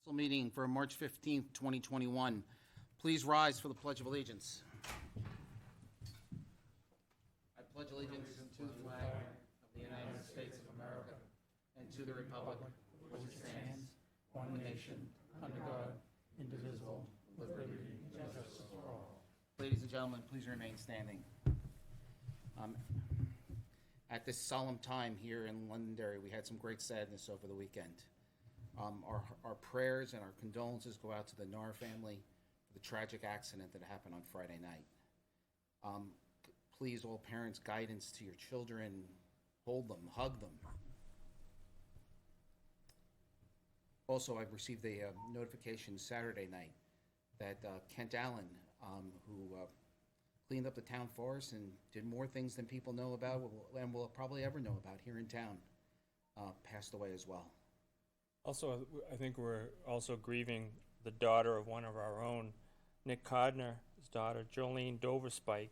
Council meeting for March 15th, 2021. Please rise for the Pledge of Allegiance. I pledge allegiance to the flag of the United States of America and to the republic for which it stands, one nation, under God, indivisible, with liberty and justice for all. Ladies and gentlemen, please remain standing. At this solemn time here in Londonderry, we had some great sadness over the weekend. Our prayers and our condolences go out to the Nar family for the tragic accident that happened on Friday night. Please, all parents, guidance to your children. Hold them, hug them. Also, I've received a notification Saturday night that Kent Allen, who cleaned up the town forest and did more things than people know about and will probably ever know about here in town, passed away as well. Also, I think we're also grieving the daughter of one of our own, Nick Codner, his daughter, Jolene Doverspike,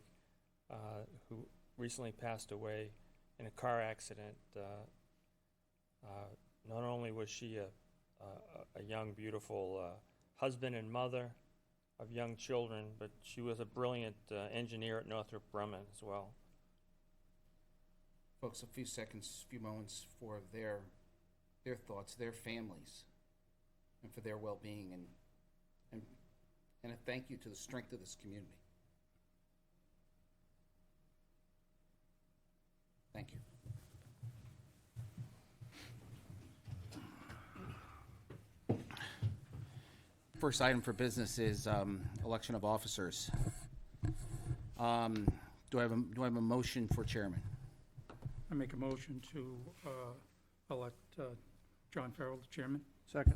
who recently passed away in a car accident. Not only was she a young, beautiful husband and mother of young children, but she was a brilliant engineer at Northrop Grumman as well. Folks, a few moments for their thoughts, their families, and for their well-being, and a thank you to the strength of this community. Thank you. First item for business is election of officers. Do I have a motion for chairman? I make a motion to elect John Farrell the chairman. Second.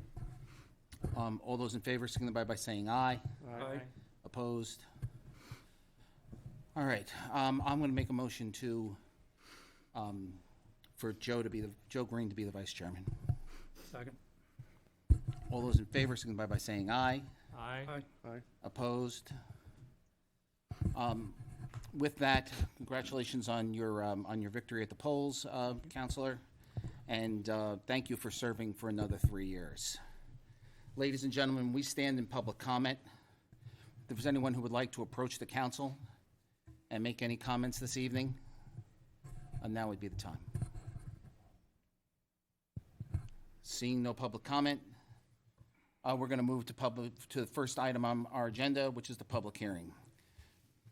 All those in favor signify by saying aye. Aye. Opposed? All right. I'm going to make a motion to for Joe Green to be the vice chairman. Second. All those in favor signify by saying aye. Aye. Aye. Aye. Opposed? With that, congratulations on your victory at the polls, Counselor, and thank you for serving for another 3 years. Ladies and gentlemen, we stand in public comment. If there's anyone who would like to approach the council and make any comments this evening, now would be the time. Seeing no public comment, we're going to move to the first item on our agenda, which is the public hearing.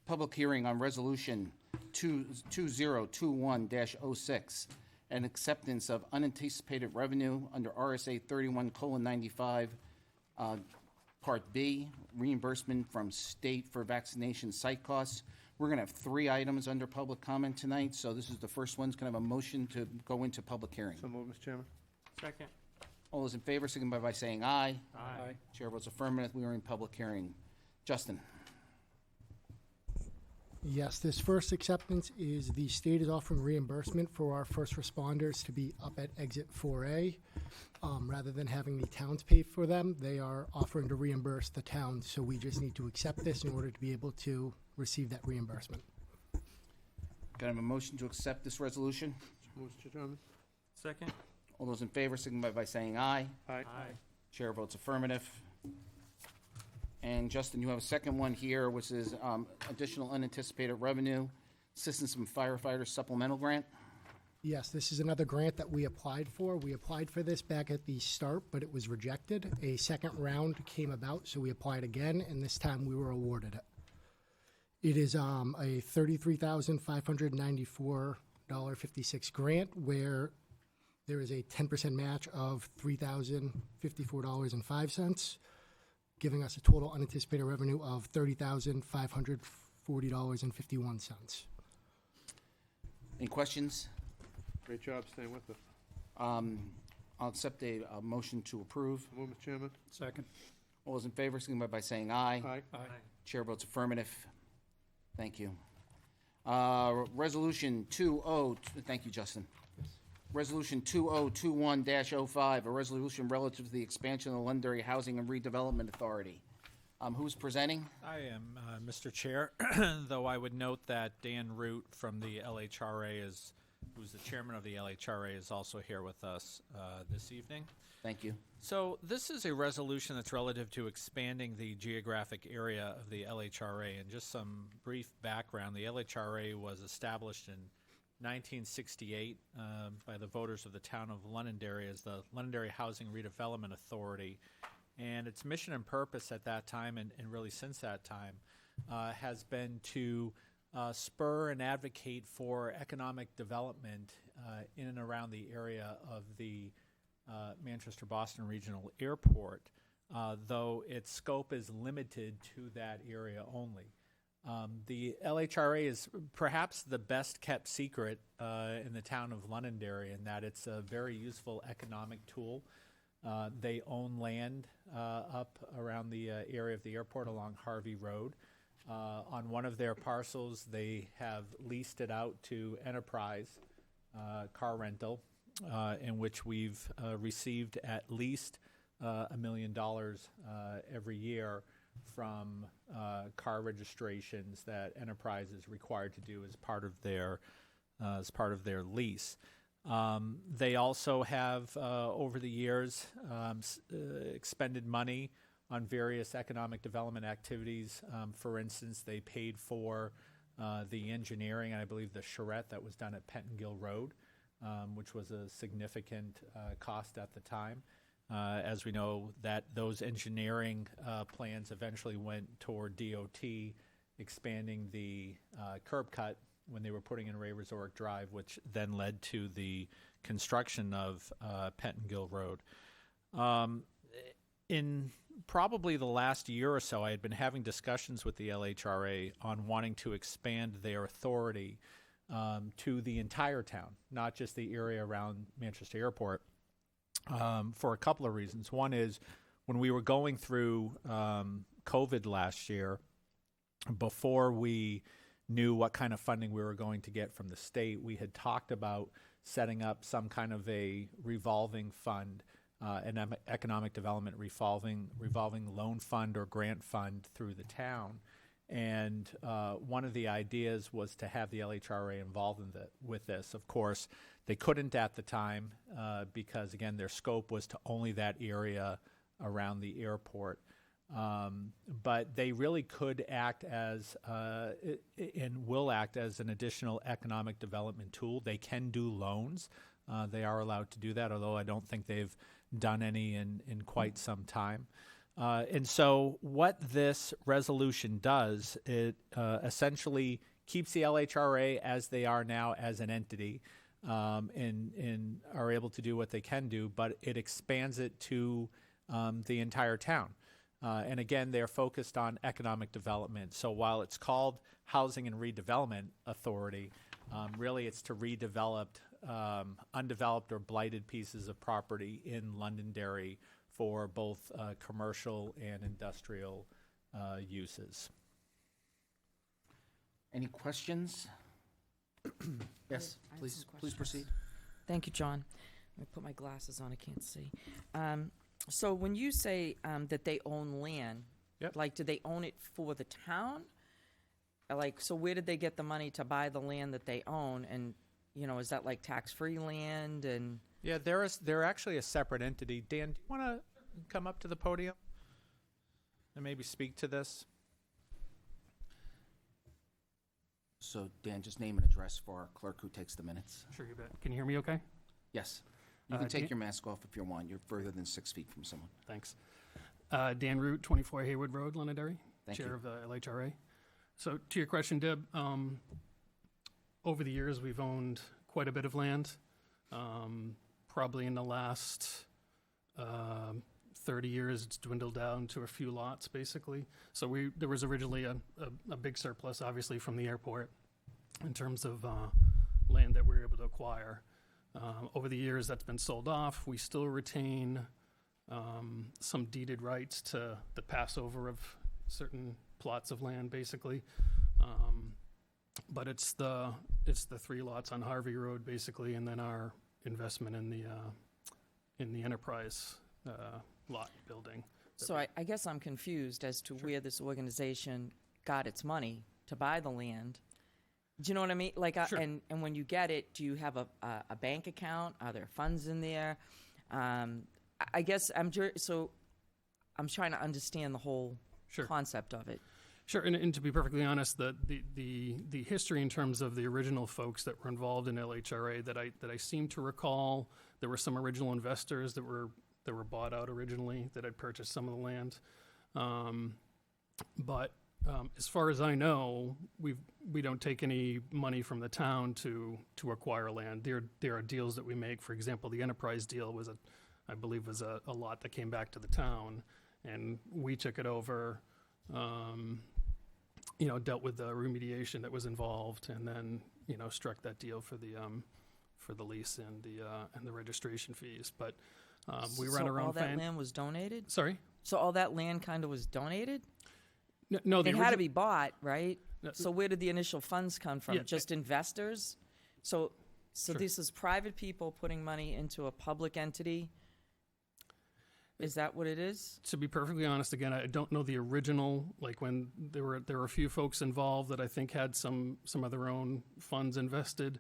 Public hearing on Resolution 2021-06, an acceptance of unanticipated revenue under RSA 31:95, Part B, reimbursement from state for vaccination site costs. We're going to have 3 items under public comment tonight, so this is the first one. Can I have a motion to go into public hearing? So moved, Mr. Chairman. Second. All those in favor, signify by saying aye. Aye. Chair votes affirmative. We are in public hearing. Justin. Yes, this first acceptance is the state is offering reimbursement for our first responders to be up at Exit 4A. Rather than having the towns pay for them, they are offering to reimburse the towns. So we just need to accept this in order to be able to receive that reimbursement. Can I have a motion to accept this resolution? So moved, Mr. Chairman. Second. All those in favor signify by saying aye. Aye. Aye. Chair votes affirmative. And Justin, you have a second one here, which is additional unanticipated revenue, assistance from Firefighters Supplemental Grant. Yes, this is another grant that we applied for. We applied for this back at the start, but it was rejected. A second round came about, so we applied again, and this time we were awarded it. It is a $33,594.56 grant where there is a 10% match of $3,054.05, giving us a total unanticipated revenue of $30,540.51. Any questions? Great job staying with us. I'll accept a motion to approve. So moved, Mr. Chairman. Second. All those in favor signify by saying aye. Aye. Aye. Chair votes affirmative. Thank you. Resolution 20, thank you, Justin. Resolution 2021-05, a resolution relative to the expansion of the Londonderry Housing and Redevelopment Authority. Who's presenting? I am, Mr. Chair, though I would note that Dan Root from the LHRA who's the chairman of the LHRA, is also here with us this evening. Thank you. So this is a resolution that's relative to expanding the geographic area of the LHRA. And just some brief background, the LHRA was established in 1968 by the voters of the town of Londonderry as the Londonderry Housing Redevelopment Authority. And its mission and purpose at that time, and really since that time, has been to spur and advocate for economic development in and around the area of the Manchester-Boston Regional Airport, though its scope is limited to that area only. The LHRA is perhaps the best kept secret in the town of Londonderry in that it's a very useful economic tool. They own land up around the area of the airport along Harvey Road. On one of their parcels, they have leased it out to Enterprise Car Rental, in which we've received at least $1 million every year from car registrations that Enterprise is required to do as part of their lease. They also have, over the years, expended money on various economic development activities. For instance, they paid for the engineering, and I believe the charrette that was done at Pettingill Road, which was a significant cost at the time. As we know, that those engineering plans eventually went toward DOT expanding the curb cut when they were putting in Ray Resort Drive, which then led to the construction of Pettingill Road. In probably the last year or so, I had been having discussions with the LHRA on wanting to expand their authority to the entire town, not just the area around Manchester Airport, for a couple of reasons. One is when we were going through COVID last year, before we knew what kind of funding we were going to get from the state, we had talked about setting up some kind of a revolving fund, an economic development revolving loan fund or grant fund through the town. And one of the ideas was to have the LHRA involved with this. Of course, they couldn't at the time because, again, their scope was to only that area around the airport. But they really could act as, and will act as, an additional economic development tool. They can do loans. They are allowed to do that, although I don't think they've done any in quite some time. And so what this resolution does, it essentially keeps the LHRA as they are now as an entity, and are able to do what they can do, but it expands it to the entire town. And again, they're focused on economic development. So while it's called Housing and Redevelopment Authority, really it's to redevelop undeveloped or blighted pieces of property in Londonderry for both commercial and industrial uses. Any questions? Yes, I have please, some please questions. proceed. Thank you, John. Let me put my glasses on, I can't see. So when you say that they own land, Yep. like, do they own it for the town? Like, so where did they get the money to buy the land that they own? And, you know, is that like tax-free land? And Yeah, they're actually a separate entity. Dan, do you want to come up to the podium and maybe speak to this? So Dan, just name and address for our clerk who takes the minutes. Sure, you bet. Can you hear me okay? Yes. You can take Dan- your mask off if you want. You're further than 6 feet from someone. Thanks. Dan Root, 24 Haywood Road, Londonderry, Thank Chair you. of the LHRA. So to your question, Deb, over the years, we've owned quite a bit of land. Probably in the last 30 years, it's dwindled down to a few lots, basically. So there was originally a big surplus, obviously, from the airport in terms of land that we were able to acquire. Over the years, that's been sold off. We still retain some deeded rights to the passover of certain plots of land, basically. But it's the 3 lots on Harvey Road, basically, and then our investment in the Enterprise lot building. so I guess I'm confused as to where this organization got its money to buy the land. Do you know what I mean? Like, Sure. and when you get it, do you have a bank account? Are there funds in there? I guess so I'm trying to understand the whole Sure. concept of it. Sure, and to be perfectly honest, the history in terms of the original folks that were involved in LHRA that I seem to recall, there were some original investors that were bought out originally that had purchased some of the land, but as far as I know, we don't take any money from the town to acquire land. There are deals that we make. For example, the Enterprise deal was I believe was a lot that came back to the town, and we took it over. Dealt with the remediation that was involved, and then struck that deal for the lease and the registration fees. But we run our own. All that land was donated. Sorry. So all that land kind of was donated. No, It had to be bought, right? No, So where did the initial funds come from? Yeah. Just investors? So Sure. this is private people putting money into a public entity? Is that what it is? To be perfectly honest, again, I don't know the original. Like when there were a few folks involved that I think had some of their own funds invested.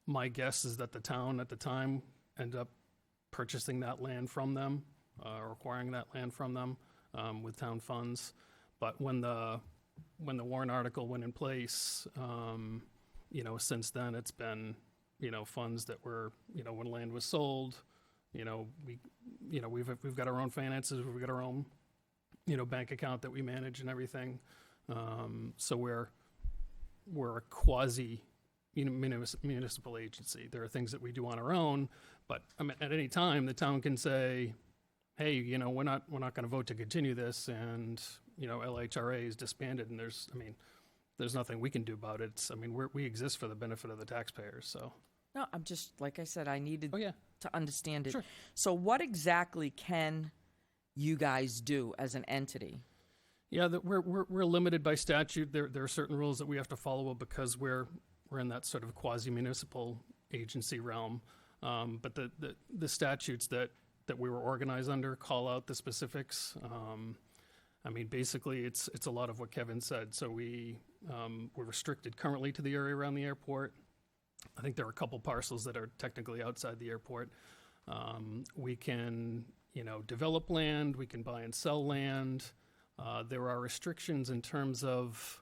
My guess is that the town at the time ended up purchasing that land from them, or acquiring that land from them with town funds. But when the Warren article went in place, since then it's been funds that were when land was sold. We've got our own finances. We've got our own, bank account that we manage and everything. So we're a quasi, municipal agency. There are things that we do on our own, but I mean, at any time the town can say, hey, we're not going to vote to continue this, and LHRA is disbanded, and there's nothing we can do about it. We exist for the benefit of the taxpayers. So. No, I'm just, like I said, I needed Oh yeah. to understand it. Sure. So what exactly can you guys do as an entity? Yeah, we're limited by statute. There are certain rules that we have to follow because we're in that sort of quasi-municipal agency realm. But the statutes that we were organized under call out the specifics. Basically, it's a lot of what Kevin said. So we're restricted currently to the area around the airport. I think there are a couple parcels that are technically outside the airport. We can, develop land. We can buy and sell land. There are restrictions in terms of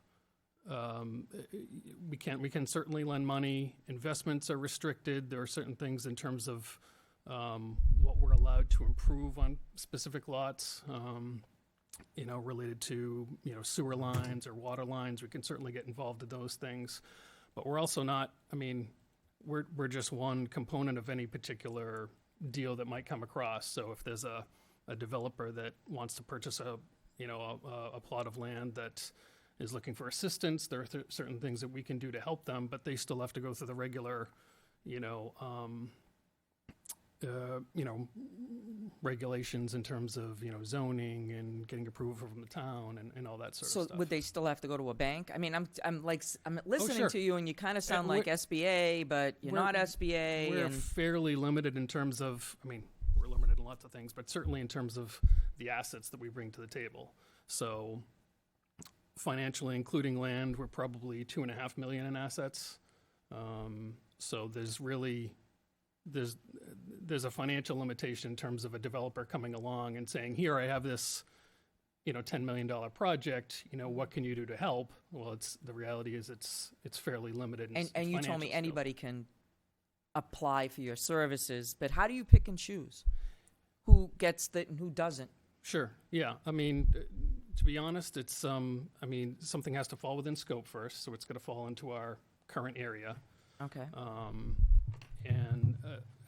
we can certainly lend money. Investments are restricted. There are certain things in terms of what we're allowed to improve on specific lots. Related to sewer lines or water lines. We can certainly get involved in those things. But we're also not, we're just one component of any particular deal that might come across. So if there's a developer that wants to purchase a plot of land that is looking for assistance, there are certain things that we can do to help them, but they still have to go through the regular, regulations in terms of, zoning and getting approval from the town and all that sort of So stuff. would they still have to go to a bank? I'm listening sure. to you, and you kind of sound we're- like SBA, but you're not SBA. We're and fairly limited in terms of, we're limited in lots of things, but certainly in terms of the assets that we bring to the table. So financially, including land, we're probably $2.5 million in assets. So there's a financial limitation in terms of a developer coming along and saying, here, I have this, $10 million project, what can you do to help? Well, the reality is it's fairly limited. and you told me financial scope. anybody can apply for your services, but how do you pick and choose who gets that and who doesn't? Sure. Yeah. To be honest, it's something has to fall within scope first, so it's going to fall into our current area. Okay. And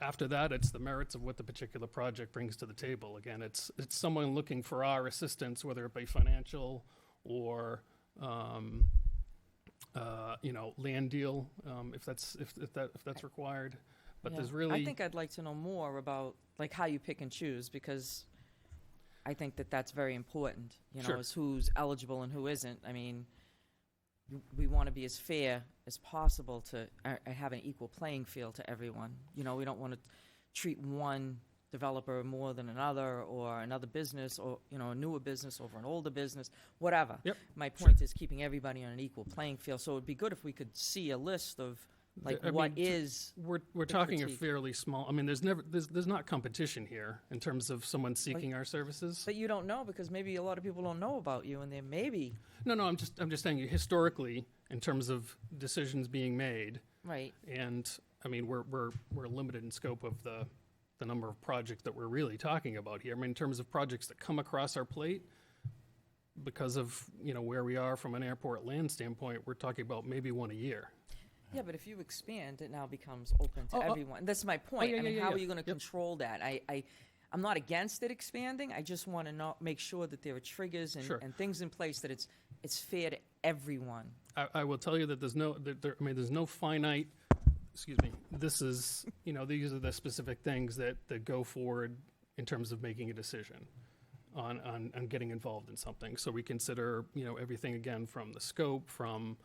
after that, it's the merits of what the particular project brings to the table. Again, it's someone looking for our assistance, whether it be financial or land deal, if that's required. But Yeah. there's really I think I'd like to know more about how you pick and choose, because I think that's very important. Sure. As who's eligible and who isn't. We want to be as fair as possible to have an equal playing field to everyone. We don't want to treat one developer more than another, or another business, or a newer business over an older business, whatever. Yep. My point is keeping everybody on an equal playing field. So it'd be good if we could see a list of Like, I what mean, is, We're the talking a critique? fairly small, I mean, there's not competition here in terms of someone seeking our services. but you don't know, because maybe a lot of people don't know about you, and there may be, No, I'm just saying historically, in terms of decisions being made, right? and, I mean, we're limited in scope of the number of projects that we're really talking about here. I mean, in terms of projects that come across our plate, because of, where we are from an airport land standpoint, we're talking about maybe one a year. Yeah, but if you expand, it now becomes open to Oh, everyone. That's my point. yeah, I mean, yeah, how yeah. are you going to Yep. control that? I'm not against it expanding. I just want to make sure that there are triggers and, Sure. and things in place that it's fair to everyone. I will tell you that there's no finite, excuse me, this is, these are the specific things that go forward in terms of making a decision on getting involved in something. So we consider, everything again from the scope, from,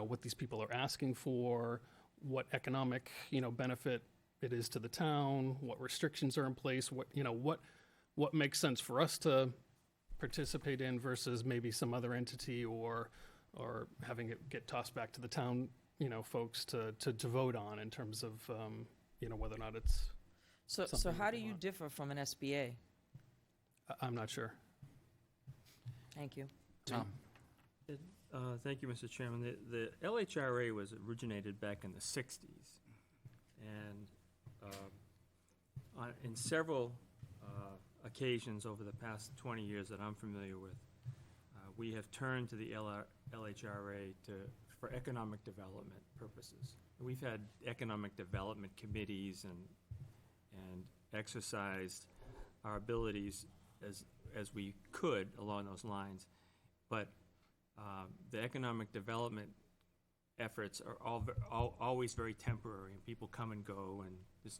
what these people are asking for, what economic, benefit it is to the town, what restrictions are in place, what makes sense for us to participate in versus maybe some other entity or having it get tossed back to the town, folks to vote on in terms of, whether or not it's, So Something how that do they you want. differ from an SBA? I'm not sure. Thank you. Tom? Thank you, Mr. Chairman. The LHRA was originated back in the 60s. And in several occasions over the past 20 years that I'm familiar with, we have turned to the LHRA for economic development purposes. We've had economic development committees and exercised our abilities as we could along those lines. But the economic development efforts are always very temporary, and people come and go, and there's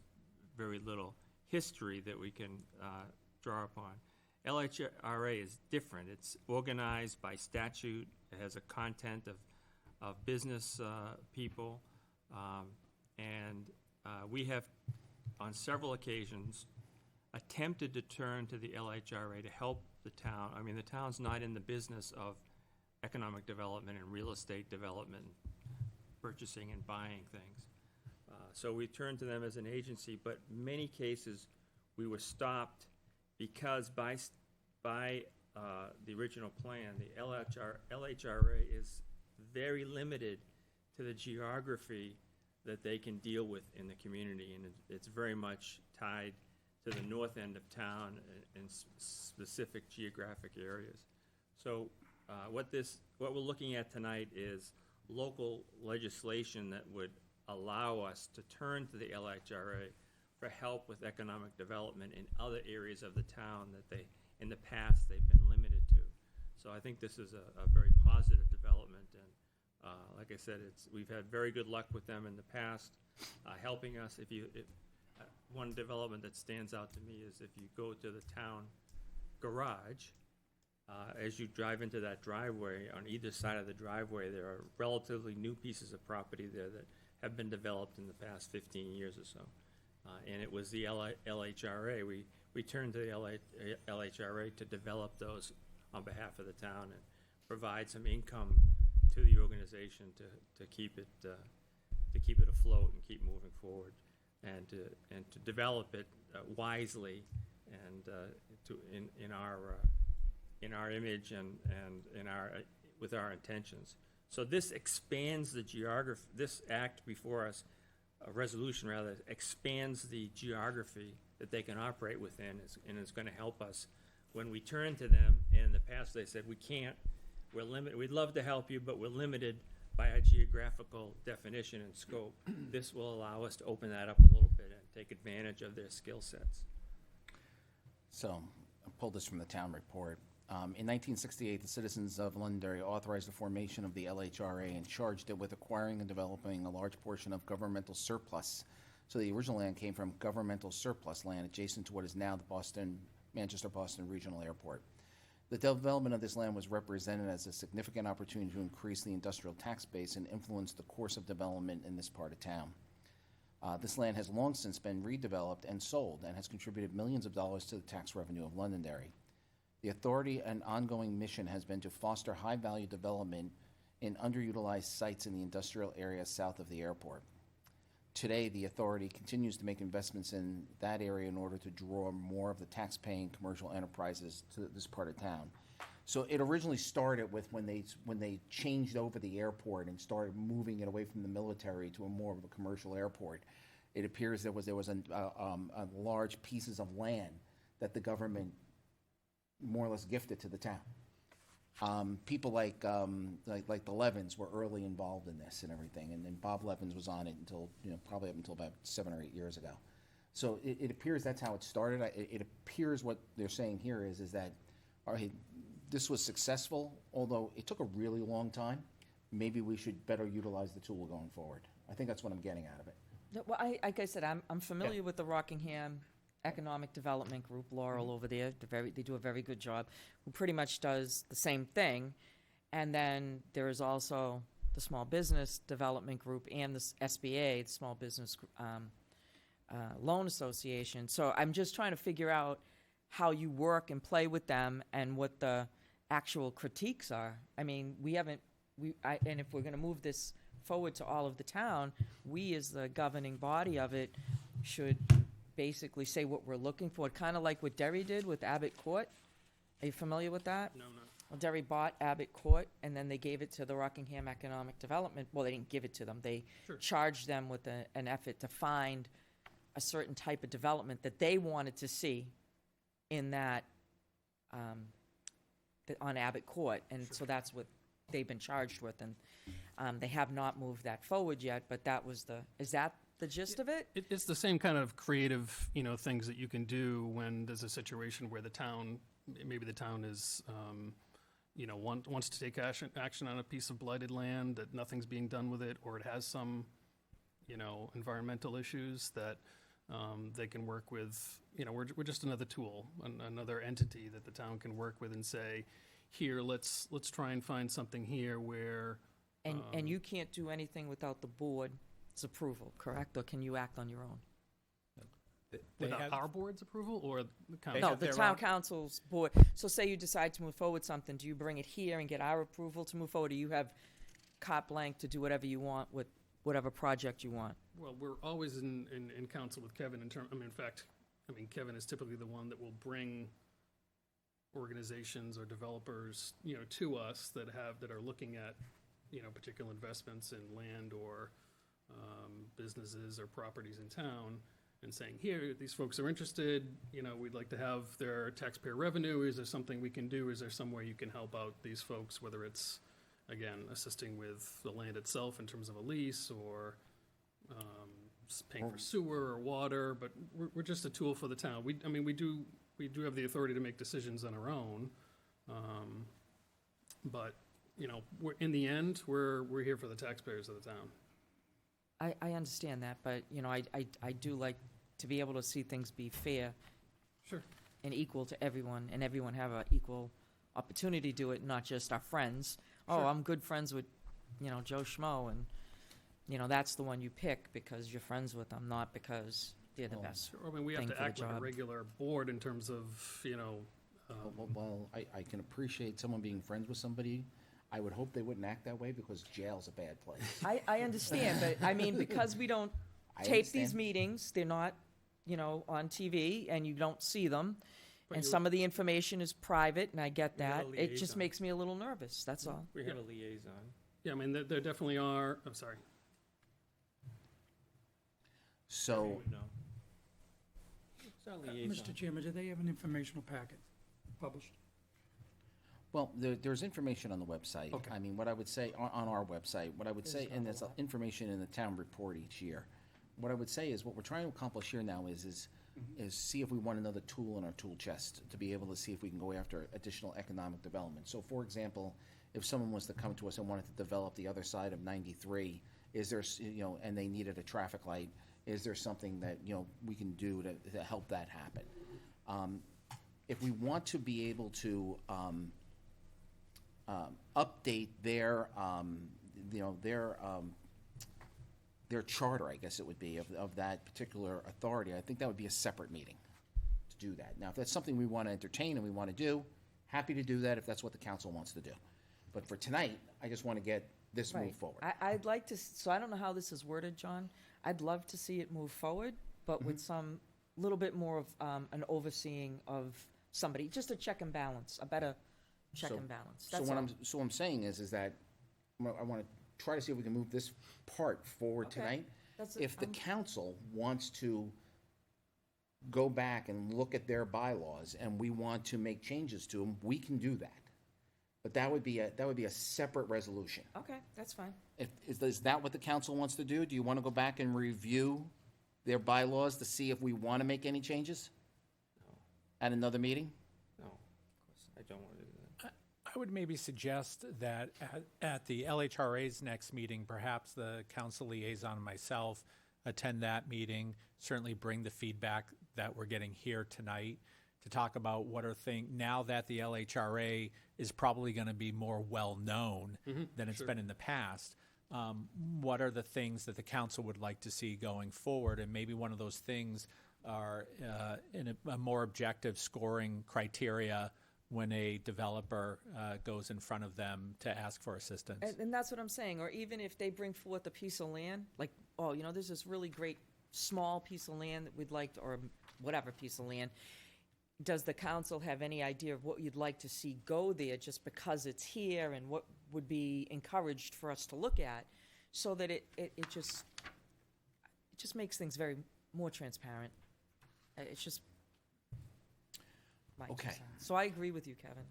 very little history that we can draw upon. LHRA is different. It's organized by statute. It has a content of business people, and we have, on several occasions, attempted to turn to the LHRA to help the town. I mean, the town's not in the business of economic development and real estate development, purchasing and buying things. So we turned to them as an agency, but in many cases, we were stopped because by the original plan, the LHRA is very limited to the geography that they can deal with in the community, and it's very much tied to the north end of town in specific geographic areas. So what we're looking at tonight is local legislation that would allow us to turn to the LHRA for help with economic development in other areas of the town that in the past, they've been limited to. So I think this is a very positive development, and like I said, we've had very good luck with them in the past, helping us. One development that stands out to me is if you go to the town garage, as you drive into that driveway, on either side of the driveway, there are relatively new pieces of property there that have been developed in the past 15 years or so. And it was the LHRA. We turned to the LHRA to develop those on behalf of the town and provide some income to the organization to keep it afloat and keep moving forward, and to develop it wisely and in our image and with our intentions. So this expands the geography. This act before us, a resolution rather, expands the geography that they can operate within, and it's going to help us when we turn to them. And in the past, they said, we can't. We're limited. We'd love to help you, but we're limited by our geographical definition and scope. This will allow us to open that up a little bit and take advantage of their skill sets. So, I pulled this from the town report. In 1968, the citizens of Londonderry authorized the formation of the LHRA and charged it with acquiring and developing a large portion of governmental surplus. So the original land came from governmental surplus land adjacent to what is now the Manchester-Boston Regional Airport. The development of this land was represented as a significant opportunity to increase the industrial tax base and influence the course of development in this part of town. This land has long since been redeveloped and sold and has contributed millions of dollars to the tax revenue of Londonderry. The authority and ongoing mission has been to foster high-value development in underutilized sites in the industrial area south of the airport. Today, the authority continues to make investments in that area in order to draw more of the tax-paying commercial enterprises to this part of town. So it originally started with when they changed over the airport and started moving it away from the military to a more of a commercial airport. It appears there was a large pieces of land that the government more or less gifted to the town. People like the Levins were early involved in this and everything, and then Bob Levins was on it until, probably up until about 7 or 8 years ago. So it appears that's how it started. It appears what they're saying here is that, all right, this was successful, although it took a really long time. Maybe we should better utilize the tool going forward. I think that's what I'm getting out of it. No, well, like I said, I'm familiar with the Rockingham Economic Development Group, Laurel over there. They do a very good job, who pretty much does the same thing. And then there is also the Small Business Development Group and the SBA, the Small Business Loan Association. So I'm just trying to figure out how you work and play with them and what the actual critiques are. I mean, and if we're going to move this forward to all of the town, we as the governing body of it should basically say what we're looking for, kind of like what Derry did with Abbott Court. Are you familiar with that? No. Well, Derry bought Abbott Court, and then they gave it to the Rockingham Economic Development. Well, they didn't give it to them. They charged them with an effort to find a certain type of development that they wanted to see in that, on Abbott Court. And so that's what they've been charged with. And they have not moved that forward yet, but is that the gist of it? It's the same kind of creative, things that you can do when there's a situation where maybe the town is, wants to take action on a piece of blighted land, that nothing's being done with it, or it has some, environmental issues that they can work with. We're just another tool, another entity that the town can work with and say, here, let's try and find something here where. And you can't do anything without the board's approval, correct? Or can you act on your own? Without our board's approval or the county? No, the town council's board. So say you decide to move forward with something, do you bring it here and get our approval to move forward? Or you have carte blanche to do whatever you want with whatever project you want? Well, we're always in council with Kevin in fact, Kevin is typically the one that will bring organizations or developers, to us that are looking at, particular investments in land or businesses or properties in town, and saying, here, these folks are interested, we'd like to have their taxpayer revenue. Is there something we can do? Is there some way you can help out these folks, whether it's, again, assisting with the land itself in terms of a lease or paying for sewer or water, but we're just a tool for the town. We do have the authority to make decisions on our own, but in the end, we're here for the taxpayers of the town. I understand that, but, I do like to be able to see things be fair. Sure. And equal to everyone, and everyone have an equal opportunity to do it, not just our friends. Sure. Oh, I'm good friends with, Joe Schmo, and, that's the one you pick because you're friends with them, not because they're the best. We have thing to for the act like a job. regular board in terms of, Well, I can appreciate someone being friends with somebody. I would hope they wouldn't act that way because jail's a bad place. I understand, but because we don't I tape these understand. meetings, they're not, on TV, and you don't see them, But and you- some of the information is private, and I get We have that. a It just liaison. makes me a little nervous, that's all. We have a liaison. yeah, there definitely are, I'm sorry. So, No. It's our liaison. Mr. Chairman, do they have an informational packet published? well, there's information on the website. Okay. What I would say, on our website, what I would say, and there's information in the town report each year. What I would say is, what we're trying to accomplish here now is see if we want another tool in our tool chest to be able to see if we can go after additional economic development. So, for example, if someone was to come to us and wanted to develop the other side of 93, is there, and they needed a traffic light, is there something that, we can do to help that happen? If we want to be able to update their charter, I guess it would be, of that particular authority, I think that would be a separate meeting to do that. Now, if that's something we want to entertain and we want to do, happy to do that if that's what the council wants to do. But for tonight, I just want to get this Right. moved forward. I'd like to, so I don't know how this is worded, John. I'd love to see it move forward, but with some, little bit more of an overseeing of somebody, just a check and balance, a better check So- and balance. So That's what all. what I'm saying is that I want to try to see if we can move this part forward Okay. tonight. That's If the I'm- council wants to go back and look at their bylaws and we want to make changes to them, we can do that. But that would be a separate resolution. Okay, that's fine. Is that what the council wants to do? Do you want to go back and review their bylaws to see if we want to make any changes? At another meeting? No, of course, I don't want to do that. I would maybe suggest that at the LHRA's next meeting, perhaps the council liaison and myself attend that meeting, certainly bring the feedback that we're getting here tonight to talk about what are things, now that the LHRA is probably going to be more well-known than it's been in the past, what are the things that the council would like to see going forward? And maybe one of those things are in a more objective scoring criteria when a developer goes in front of them to ask for assistance. And that's what I'm saying, or even if they bring forth a piece of land, like, oh, you know, there's this really great small piece of land that we'd like, or whatever piece of land, does the council have any idea of what you'd like to see go there just because it's here, and what would be encouraged for us to look at, so that it just makes things very more transparent. It's just my 2 Okay. cents. So I agree with you, Kevin.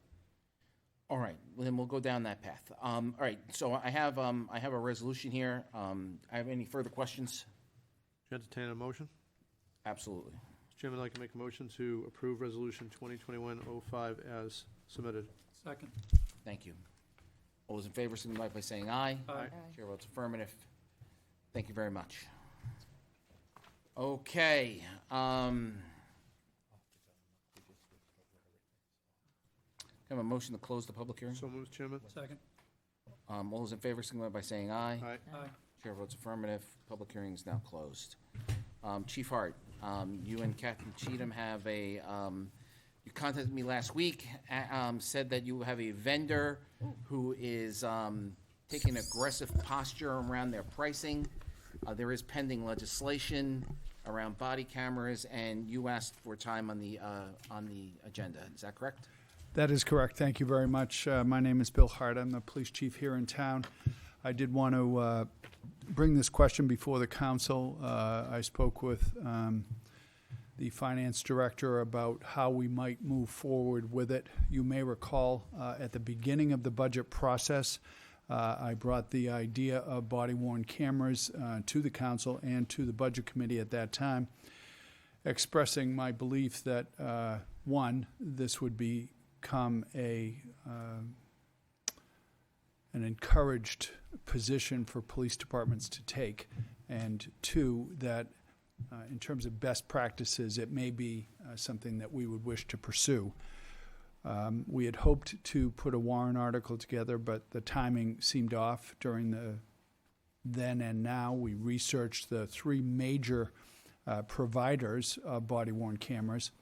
All right, well, then we'll go down that path. All right, so I have a resolution here. I have any further questions? Would you entertain a motion? Absolutely. Mr. Chairman, I'd like to make a motion to approve Resolution 2021-05 as submitted. Second. Thank you. All those in favor, signify by saying aye. Aye. Chair votes affirmative. Thank you very much. Okay, can I have a motion to close the public hearing? So moved, Mr. Chairman. Second. All those in favor, signify by saying aye. Aye. Aye. Chair votes affirmative. Public hearing is now closed. Chief Hart, you and Captain Cheatham have you contacted me last week, said that you have a vendor who is taking aggressive posture around their pricing. There is pending legislation around body cameras, and you asked for time on the agenda. Is that correct? That is correct. Thank you very much. My name is Bill Hart. I'm the police chief here in town. I did want to bring this question before the council. I spoke with the finance director about how we might move forward with it. You may recall at the beginning of the budget process, I brought the idea of body-worn cameras to the council and to the budget committee at that time, expressing my belief that, one, this would become an encouraged position for police departments to take, and two, that in terms of best practices, it may be something that we would wish to pursue. We had hoped to put a warrant article together, but the timing seemed off during the then and now. We researched the three major providers of body-worn cameras.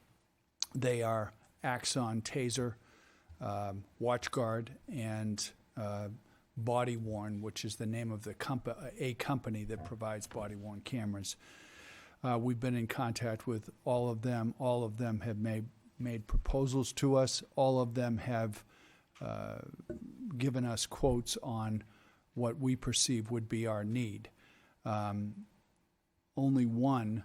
They are Axon, Taser, WatchGuard, and Body-Worn, which is the name of the a company that provides body-worn cameras. We've been in contact with all of them. All of them have made proposals to us. All of them have given us quotes on what we perceive would be our need. Only one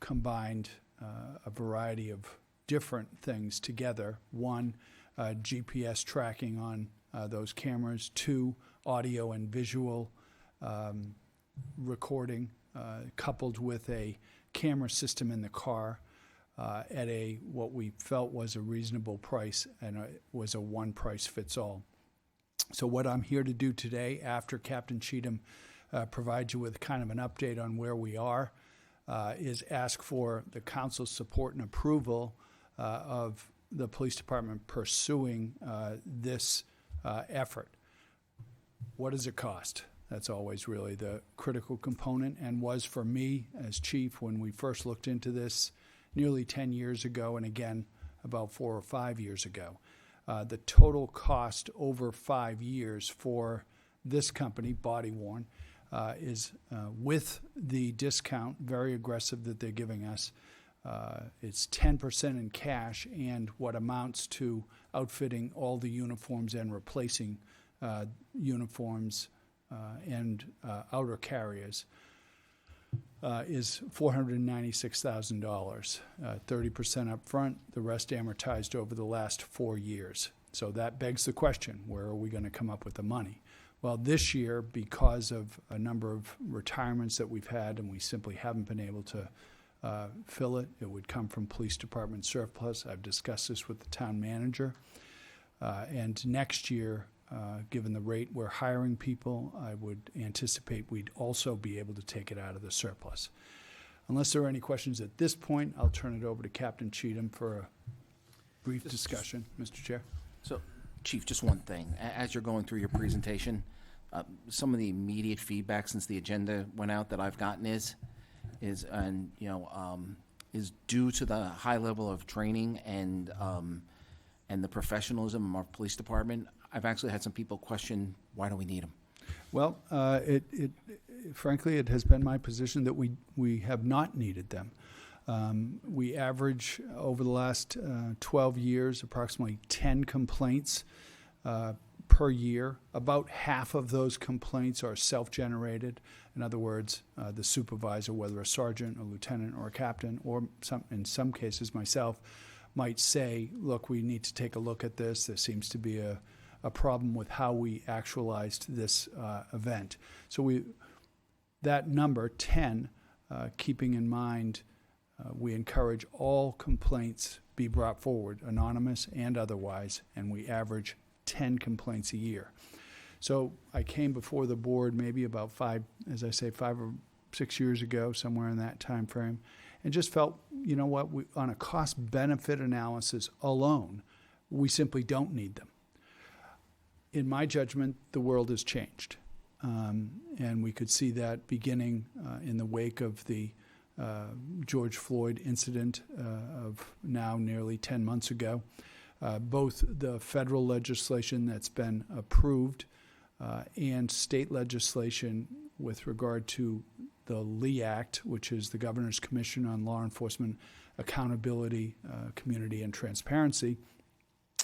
combined a variety of different things together. One, GPS tracking on those cameras. Two, audio and visual recording coupled with a camera system in the car at what we felt was a reasonable price, and it was a one price fits all. So what I'm here to do today, after Captain Cheatham provides you with kind of an update on where we are, is ask for the council's support and approval of the police department pursuing this effort. What does it cost? That's always really the critical component, and was for me as chief when we first looked into this nearly 10 years ago, and again about 4 or 5 years ago. The total cost over 5 years for this company, Body Worn, is with the discount, very aggressive that they're giving us. It's 10% in cash and what amounts to outfitting all the uniforms and replacing uniforms and outer carriers is $496,000, 30% up front, the rest amortized over the last 4 years. So that begs the question, where are we going to come up with the money? Well, this year, because of a number of retirements that we've had and we simply haven't been able to fill it, it would come from police department surplus. I've discussed this with the town manager. And next year, given the rate we're hiring people, I would anticipate we'd also be able to take it out of the surplus. Unless there are any questions at this point, I'll turn it over to Captain Cheatham for a brief discussion, Mr. Chair. So, Chief, just one thing. As you're going through your presentation, some of the immediate feedback since the agenda went out that I've gotten is due to the high level of training and the professionalism of our police department. I've actually had some people question, why do we need them? Well, frankly, it has been my position that we have not needed them. We average over the last 12 years approximately 10 complaints per year. About half of those complaints are self-generated. In other words, the supervisor, whether a sergeant, a lieutenant, or a captain, or in some cases myself, might say, look, we need to take a look at this. There seems to be a problem with how we actualized this event. So that number, 10, keeping in mind we encourage all complaints be brought forward, anonymous and otherwise, and we average 10 complaints a year. So I came before the board maybe about 5 or 6 years ago, somewhere in that time frame, and just felt, you know what, on a cost-benefit analysis alone, we simply don't need them. In my judgment, the world has changed, and we could see that beginning in the wake of the George Floyd incident of now nearly 10 months ago. Both the federal legislation that's been approved and state legislation with regard to the Lee Act, which is the Governor's Commission on Law Enforcement Accountability, Community, and Transparency,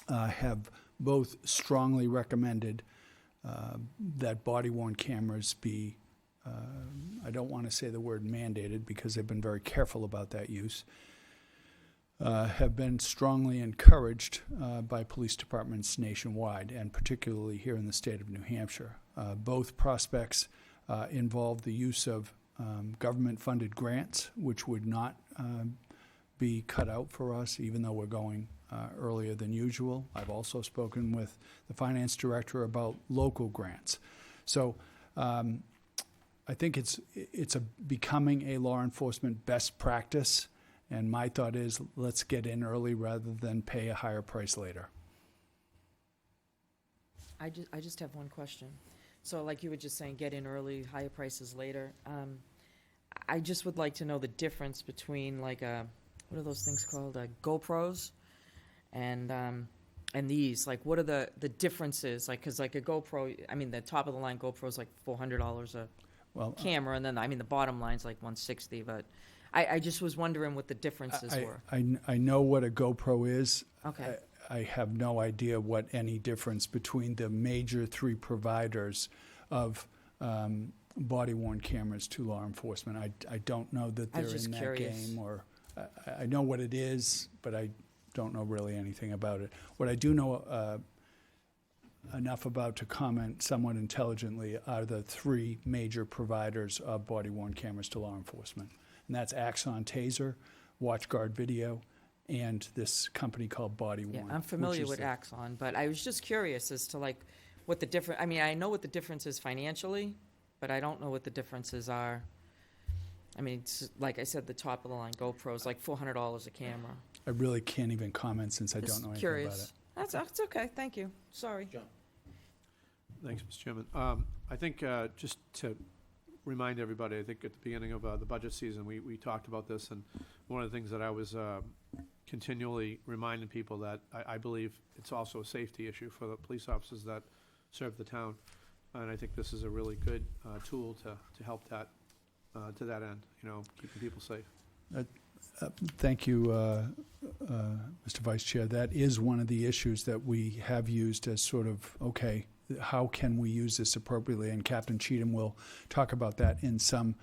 have both strongly recommended that body-worn cameras be, I don't want to say the word mandated because they've been very careful about that use, have been strongly encouraged by police departments nationwide, and particularly here in the state of New Hampshire. Both prospects involve the use of government-funded grants, which would not be cut out for us, even though we're going earlier than usual. I've also spoken with the finance director about local grants. So I think it's becoming a law enforcement best practice, and my thought is let's get in early rather than pay a higher price later. I just have one question. So like you were just saying, get in early, higher prices later. I just would like to know the difference between like what are those things called? GoPros and these. Like what are the differences? Like, cause like a GoPro, I mean the top of the line GoPro is like $400 a camera, and then the bottom line's like $160. But I just was wondering what the differences were. I know what a GoPro is. Okay. I have no idea what any difference between the major 3 providers of body-worn cameras to law enforcement. I don't know that they're in that curious. game, or I know what it is, but I don't know really anything about it. What I do know enough about to comment somewhat intelligently are the 3 major providers of body-worn cameras to law enforcement. And that's Axon Taser, WatchGuard Video, and this company called Body Worn. Yeah, I'm familiar with Axon, but I was just curious as to like what the difference. I mean, I know what the difference is financially, but I don't know what the differences are. I mean, it's, like I said, the top of the line GoPro is like $400 a camera. I really can't even comment since I don't know anything curious. about it. That's okay. Thank you. Sorry. John. Thanks, Mr. Chairman. I think just to remind everybody, I think at the beginning of the budget season, we talked about this, and one of the things that I was continually reminding people that I believe it's also a safety issue for the police officers that serve the town. And I think this is a really good tool to help that, to that end, keeping people safe. Thank you, Mr. Vice Chair. That is one of the issues that we have used as sort of, okay, how can we use this appropriately? And Captain Cheatham will talk about that in some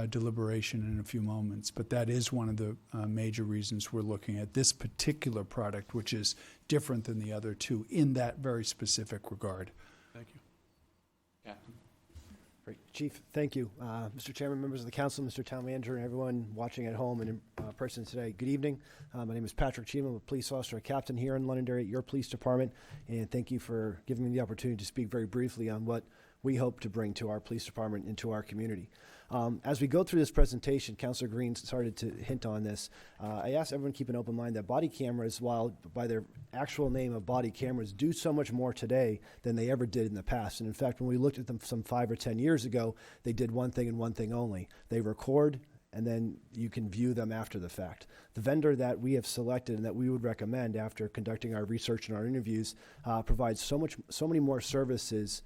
deliberation in a few moments. But that is one of the major reasons we're looking at this particular product, which is different than the other two in that very specific regard. Thank you. Captain. Great. Chief, thank you. Mr. Chairman, members of the council, Mr. Town Manager, and everyone watching at home and in person today, good evening. My name is Patrick Cheatham. I'm a police officer, a captain here in Londonderry at your police department, and thank you for giving me the opportunity to speak very briefly on what we hope to bring to our police department and to our community. As we go through this presentation, Councilor Green started to hint on this. I ask everyone to keep an open mind that body cameras, while by their actual name of body cameras, do so much more today than they ever did in the past. And in fact, when we looked at them some 5 or 10 years ago, they did one thing and one thing only. They record, and then you can view them after the fact. The vendor that we have selected and that we would recommend after conducting our research and our interviews provides so many more services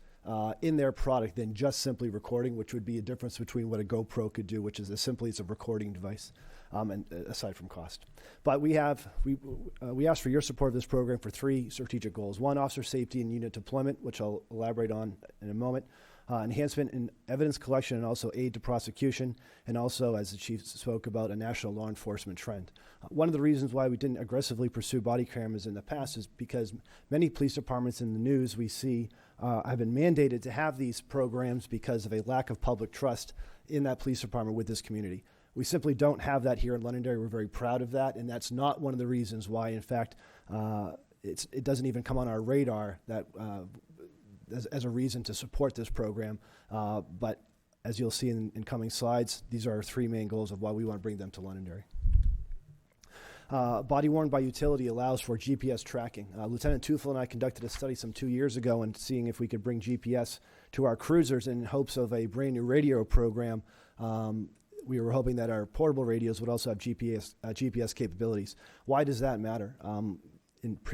in their product than just simply recording, which would be a difference between what a GoPro could do, which is simply it's a recording device, and aside from cost. But we ask for your support of this program for 3 strategic goals. 1, officer safety and unit deployment, which I'll elaborate on in a moment. Enhancement in evidence collection and also aid to prosecution, and also, as the chief spoke about, a national law enforcement trend. One of the reasons why we didn't aggressively pursue body cameras in the past is because many police departments in the news we see have been mandated to have these programs because of a lack of public trust in that police department with this community. We simply don't have that here in Londonderry. We're very proud of that, and that's not one of the reasons why, in fact, it doesn't even come on our radar that as a reason to support this program. But as you'll see in coming slides, these are our 3 main goals of why we want to bring them to Londonderry. Body worn by utility allows for GPS tracking. Lieutenant Tufel and I conducted a study some 2 years ago and seeing if we could bring GPS to our cruisers in hopes of a brand new radio program. We were hoping that our portable radios would also have GPS capabilities. Why does that matter?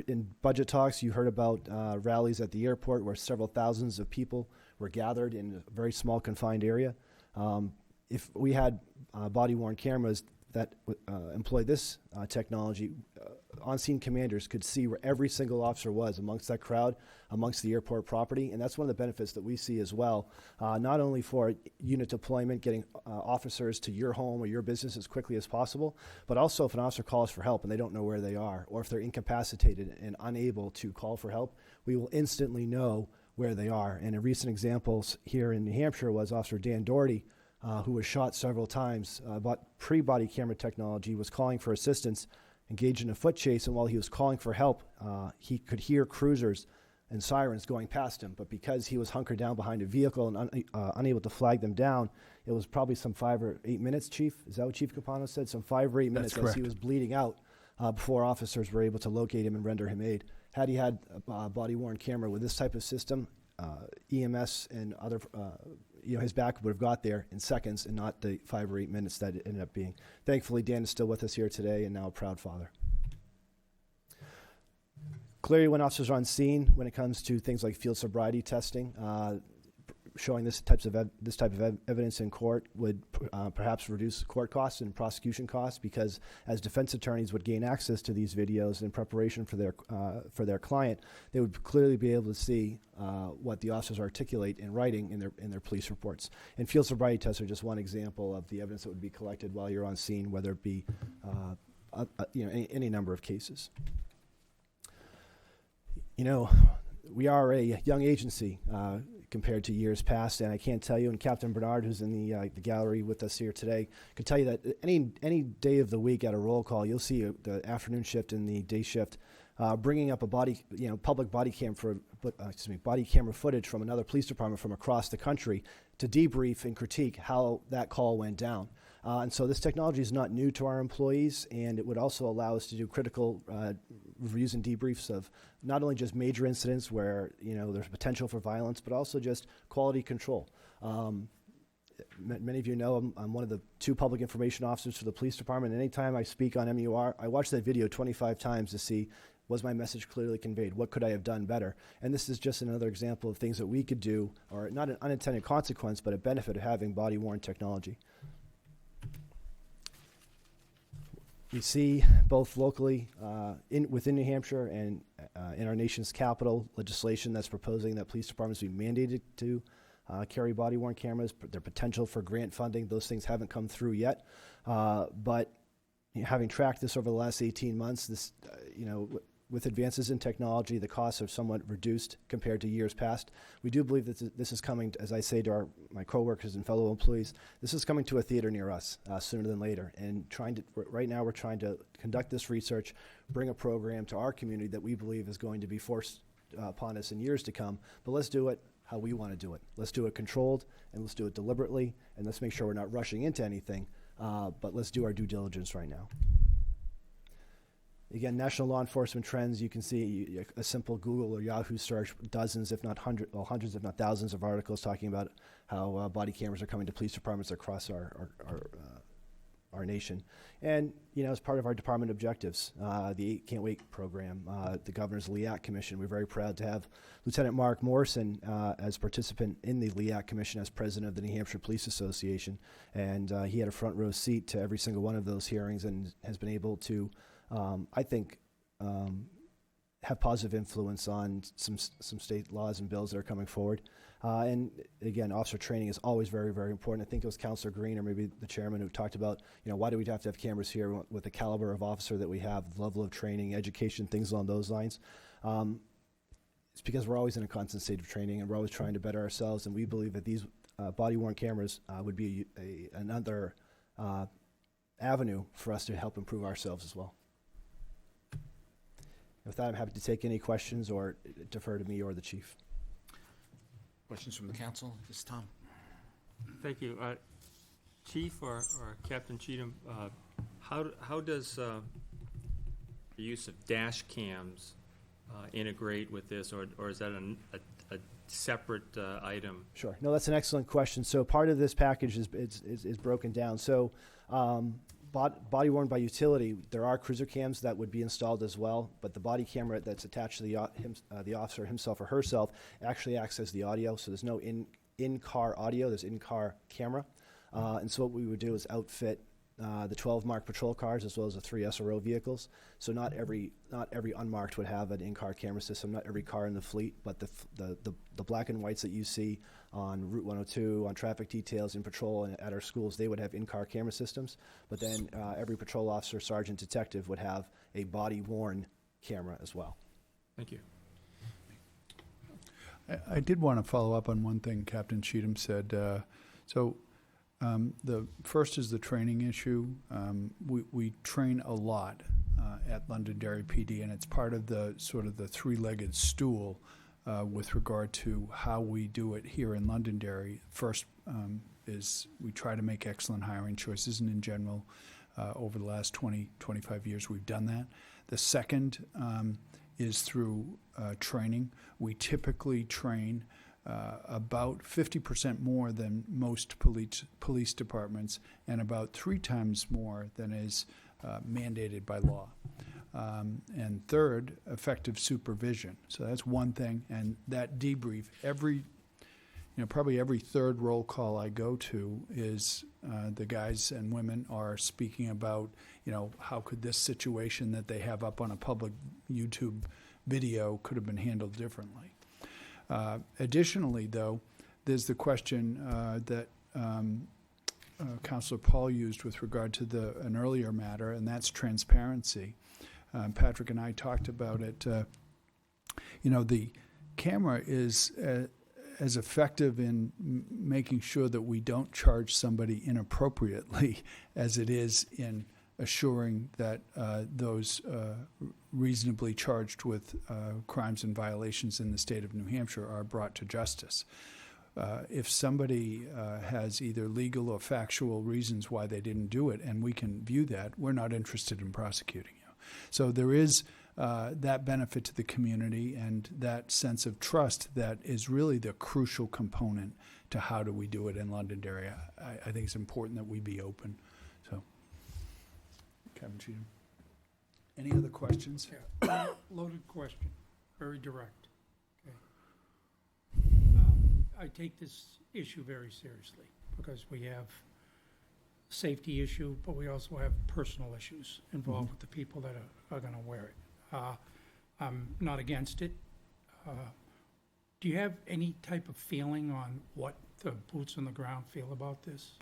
In budget talks, you heard about rallies at the airport where several thousands of people were gathered in a very small confined area. If we had body-worn cameras that employ this technology, on-scene commanders could see where every single officer was amongst that crowd, amongst the airport property, and that's one of the benefits that we see as well, not only for unit deployment, getting officers to your home or your business as quickly as possible, but also if an officer calls for help and they don't know where they are, or if they're incapacitated and unable to call for help, we will instantly know where they are. And a recent examples here in New Hampshire was Officer Dan Doherty, who was shot several times, but pre-body camera technology, was calling for assistance, engaged in a foot chase, and while he was calling for help, he could hear cruisers and sirens going past him, but because he was hunkered down behind a vehicle and unable to flag them down, it was probably some 5 or 8 minutes, Chief? Is that what Chief Capano said? Some 5 or 8 minutes as he was bleeding out before officers were able to locate him and render him aid. Had he had a body-worn camera with this type of system, EMS and other, his backup would have got there in seconds and not the 5 or 8 minutes that it ended up being. Thankfully, Dan is still with us here today and now a proud father. Clearly, when officers are on scene, when it comes to things like field sobriety testing, showing this type of evidence in court would perhaps reduce court costs and prosecution costs, because as defense attorneys would gain access to these videos in preparation for their client, they would clearly be able to see what the officers articulate in writing in their police reports. And field sobriety tests are just one example of the evidence that would be collected while you're on scene, whether it be any number of cases. We are a young agency compared to years past, and I can't tell you, and Captain Bernard, who's in the gallery with us here today, could tell you that any day of the week at a roll call, you'll see the afternoon shift and the day shift bringing up a public body camera footage from another police department from across the country to debrief and critique how that call went down. And so this technology is not new to our employees, and it would also allow us to do critical reviews and debriefs of not only just major incidents where there's potential for violence, but also just quality control. Many of you know I'm one of the 2 public information officers for the police department. Anytime I speak on MUR, I watch that video 25 times to see, was my message clearly conveyed? What could I have done better? And this is just another example of things that we could do, or not an unintended consequence, but a benefit of having body-worn technology. We see both locally within New Hampshire and in our nation's capital legislation that's proposing that police departments be mandated to carry body-worn cameras. Their potential for grant funding, those things haven't come through yet. But having tracked this over the last 18 months, this, with advances in technology, the costs are somewhat reduced compared to years past. We do believe that this is coming, as I say to my coworkers and fellow employees, this is coming to a theater near us sooner than later. And right now we're trying to conduct this research, bring a program to our community that we believe is going to be forced upon us in years to come. But let's do it how we want to do it. Let's do it controlled, and let's do it deliberately, and let's make sure we're not rushing into anything, but let's do our due diligence right now. Again, national law enforcement trends, you can see a simple Google or Yahoo search, dozens, if not hundreds, if not thousands of articles talking about how body cameras are coming to police departments across our nation. And, as part of our department objectives, the Can't Wait program, the Governor's LEAC Commission, we're very proud to have Lieutenant Mark Morrison as participant in the LEAC Commission as president of the New Hampshire Police Association. And he had a front row seat to every single one of those hearings and has been able to, I think, have positive influence on some state laws and bills that are coming forward. And again, officer training is always very, very important. I think it was Councilor Green or maybe the chairman who talked about, why do we have to have cameras here with the caliber of officer that we have, the level of training, education, things along those lines. It's because we're always in a constant state of training and we're always trying to better ourselves. And we believe that these body-worn cameras would be another avenue for us to help improve ourselves as well. With that, I'm happy to take any questions or defer to me or the chief. Questions from the council at this time? Thank you. Chief or Captain Cheatham, how does the use of dash cams integrate with this, or is that a separate item? Sure. No, that's an excellent question. So part of this package is broken down. So body worn by utility, there are cruiser cams that would be installed as well, but the body camera that's attached to the officer himself or herself actually acts as the audio. So there's no in-car audio, there's in-car camera. And so what we would do is outfit the 12 marked patrol cars as well as the 3 SRO vehicles. So not every unmarked would have an in-car camera system, not every car in the fleet, but the black and whites that you see on Route 102, on traffic details in patrol and at our schools, they would have in-car camera systems. But then every patrol officer, sergeant, detective would have a body-worn camera as well. Thank you. I did want to follow up on one thing Captain Cheatham said. The first is the training issue. We train a lot at Londonderry PD, and it's part of the sort of the three-legged stool with regard to how we do it here in Londonderry. First is we try to make excellent hiring choices, and in general, over the last 20, 25 years, we've done that. The second is through training. We typically train about 50% more than most police departments and about 3 times more than is mandated by law. And third, effective supervision. So that's one thing, and that debrief, probably every third roll call I go to is the guys and women are speaking about, how could this situation that they have up on a public YouTube video could have been handled differently. Additionally, though, there's the question that Councilor Paul used with regard to an earlier matter, and that's transparency. Patrick and I talked about it. The camera is as effective in making sure that we don't charge somebody inappropriately as it is in assuring that those reasonably charged with crimes and violations in the state of New Hampshire are brought to justice. If somebody has either legal or factual reasons why they didn't do it, and we can view that, we're not interested in prosecuting you. So there is that benefit to the community and that sense of trust that is really the crucial component to how do we do it in Londonderry. I think it's important that we be open. So, Captain Cheatham. Any other questions? Yeah. Loaded question, very direct. Okay. I take this issue very seriously because we have a safety issue, but we also have personal issues involved with the people that are going to wear it. I'm not against it. Do you have any type of feeling on what the boots on the ground feel about this?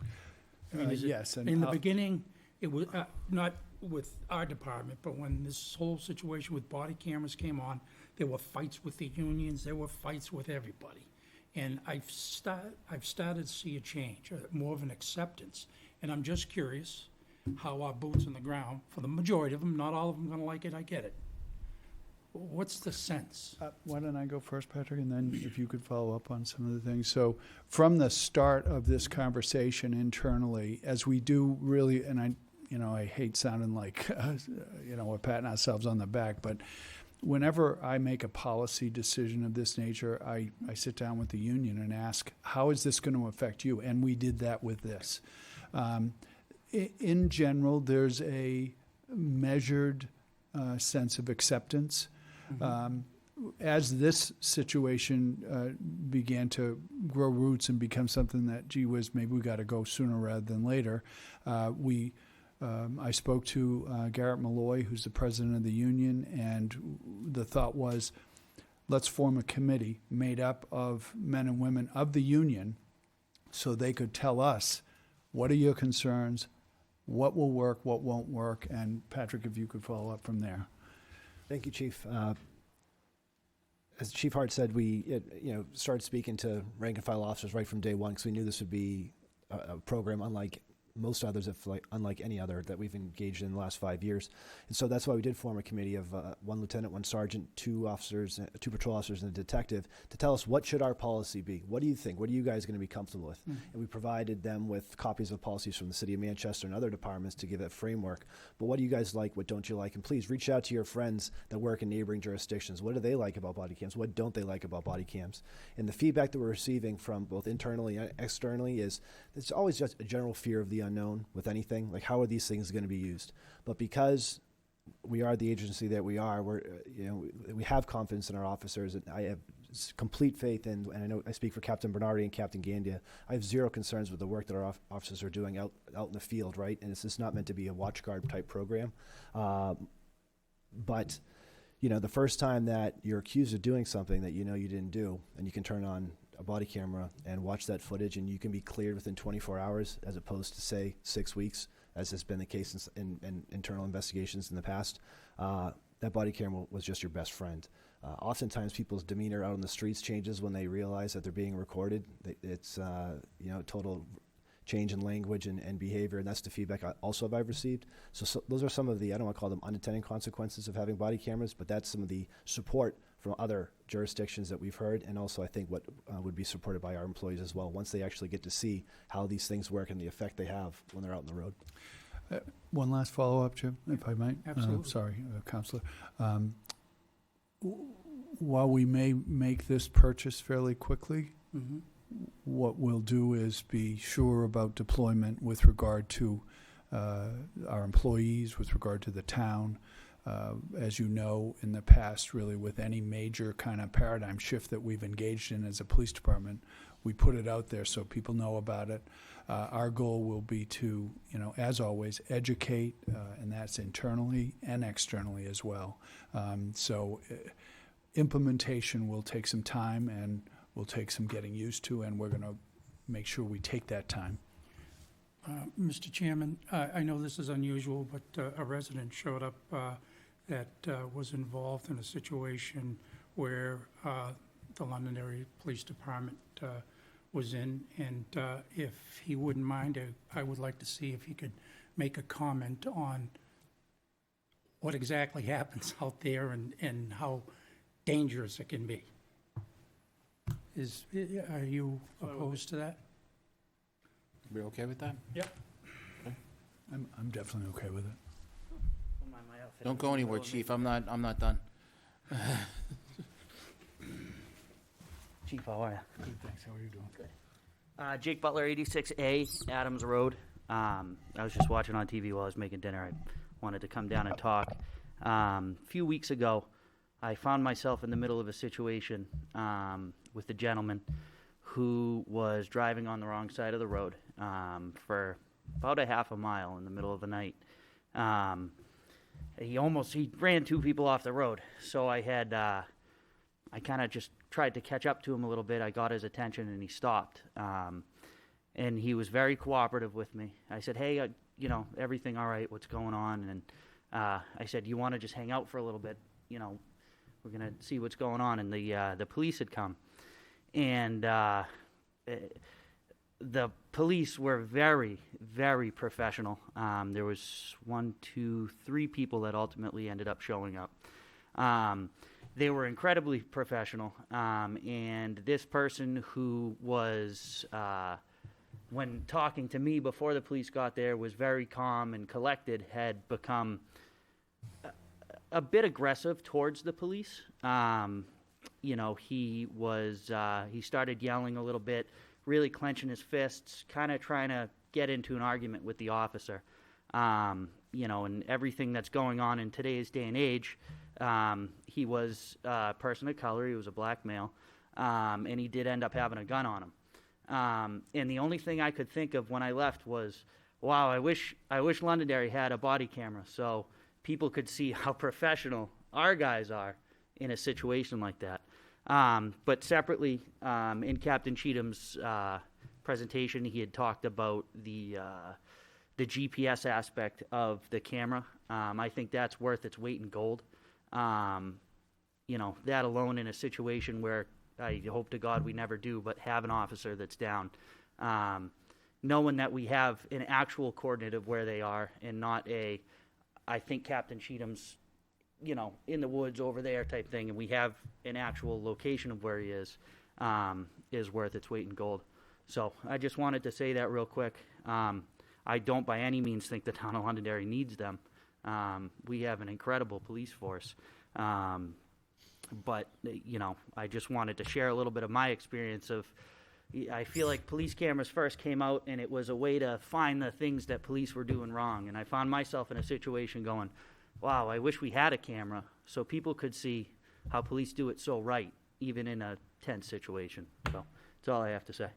I mean, is it- Yes. And in the beginning, it was not with our department, but when this whole situation with body cameras came on, there were fights with the unions, there were fights with everybody. And I've started to see a change, more of an acceptance. And I'm just curious how our boots on the ground, for the majority of them, not all of them gonna like it, I get it. What's the sense? Why don't I go first, Patrick, and then if you could follow up on some of the things. So from the start of this conversation internally, as we do really, and I hate sounding like, we're patting ourselves on the back, but whenever I make a policy decision of this nature, I sit down with the union and ask, how is this going to affect you? And we did that with this. In general, there's a measured sense of acceptance. As this situation began to grow roots and become something that, gee whiz, maybe we got to go sooner rather than later, I spoke to Garrett Malloy, who's the president of the union, and the thought was, let's form a committee made up of men and women of the union so they could tell us, what are your concerns, what will work, what won't work, and Patrick, if you could follow up from there. Thank you, Chief. As Chief Hart said, we started speaking to rank and file officers right from day one because we knew this would be a program unlike most others, unlike any other that we've engaged in the last 5 years. And so that's why we did form a committee of one lieutenant, one sergeant, 2 officers, 2 patrol officers, and a detective to tell us what should our policy be. What do you think? What are you guys going to be comfortable with? And we provided them with copies of policies from the city of Manchester and other departments to give it a framework. But what do you guys like? What don't you like? And please reach out to your friends that work in neighboring jurisdictions. What do they like about body cams? What don't they like about body cams? And the feedback that we're receiving from both internally and externally is it's always just a general fear of the unknown with anything. Like, how are these things going to be used? But because we are the agency that we are, we have confidence in our officers, and I have complete faith in, and I know I speak for Captain Bernardi and Captain Gandia, I have zero concerns with the work that our officers are doing out in the field, right? And it's just not meant to be a watch guard type program. But the first time that you're accused of doing something that you didn't do, and you can turn on a body camera and watch that footage, and you can be cleared within 24 hours as opposed to, say, 6 weeks, as has been the case in internal investigations in the past. That body camera was just your best friend. Oftentimes, people's demeanor out on the streets changes when they realize that they're being recorded. It's total change in language and behavior, and that's the feedback I've received. So those are some of the, I don't want to call them unintended consequences of having body cameras, but that's some of the support from other jurisdictions that we've heard, and also I think what would be supported by our employees as well, once they actually get to see how these things work and the effect they have when they're out on the road. One last follow-up, Jim, if I might. Absolutely. Sorry, Counselor. While we may make this purchase fairly quickly, what we'll do is be sure about deployment with regard to our employees, with regard to the town. As you know, in the past, really, with any major kind of paradigm shift that we've engaged in as a police department, we put it out there so people know about it. Our goal will be to, as always, educate, and that's internally and externally as well. Implementation will take some time and will take some getting used to, and we're going to make sure we take that time. Mr. Chairman, I know this is unusual, but a resident showed up that was involved in a situation where the Londonderry Police Department was in, and if he wouldn't mind, I would like to see if he could make a comment on what exactly happens out there and how dangerous it can be. Are you opposed to that? We okay with that? Yep. I'm definitely okay with it. From my find my outfit. Don't go anywhere, Chief. I'm not done. Chief, how are you? Good, thanks. How are you doing? Jake Butler, 86A, Adams Road. I was just watching on TV while I was making dinner. I wanted to come down and talk. A few weeks ago, I found myself in the middle of a situation with a gentleman who was driving on the wrong side of the road for about a half a mile in the middle of the night. He ran two people off the road. So I kind of just tried to catch up to him a little bit. I got his attention and he stopped. And he was very cooperative with me. I said, hey, everything all right? What's going on? And I said, you want to just hang out for a little bit? We're going to see what's going on. And the police had come. And the police were very, very professional. There was 3 people that ultimately ended up showing up. They were incredibly professional. And this person who was, when talking to me before the police got there, was very calm and collected, had become a bit aggressive towards the police. He started yelling a little bit, really clenching his fists, kind of trying to get into an argument with the officer. And everything that's going on in today's day and age, he was a person of color, he was a black male, and he did end up having a gun on him. And the only thing I could think of when I left was, wow, I wish Londonderry had a body camera so people could see how professional our guys are in a situation like that. But separately, in Captain Cheatham's presentation, he had talked about the GPS aspect of the camera. I think that's worth its weight in gold. That alone in a situation where I hope to God we never do, but have an officer that's down, knowing that we have an actual coordinate of where they are and not I think Captain Cheatham's in the woods over there type thing, and we have an actual location of where he is worth its weight in gold. So I just wanted to say that real quick. I don't by any means think the town of Londonderry needs them. We have an incredible police force. But I just wanted to share a little bit of my experience of, I feel like police cameras first came out and it was a way to find the things that police were doing wrong. And I found myself in a situation going, wow, I wish we had a camera so people could see how police do it so right, even in a tense situation. So that's all I have to say.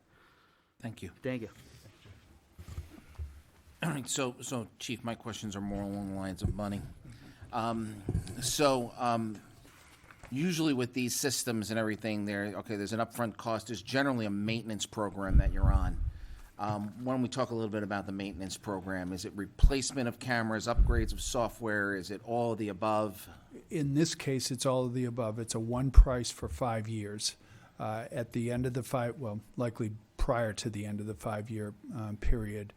Thank you. Thank you. All right, so Chief, my questions are more along the lines of money. Usually with these systems and everything, there's an upfront cost. There's generally a maintenance program that you're on. Why don't we talk a little bit about the maintenance program? Is it replacement of cameras, upgrades of software? Is it all of the above? In this case, it's all of the above. It's a one price for 5 years. At the end of the likely prior to the end of the 5-year period,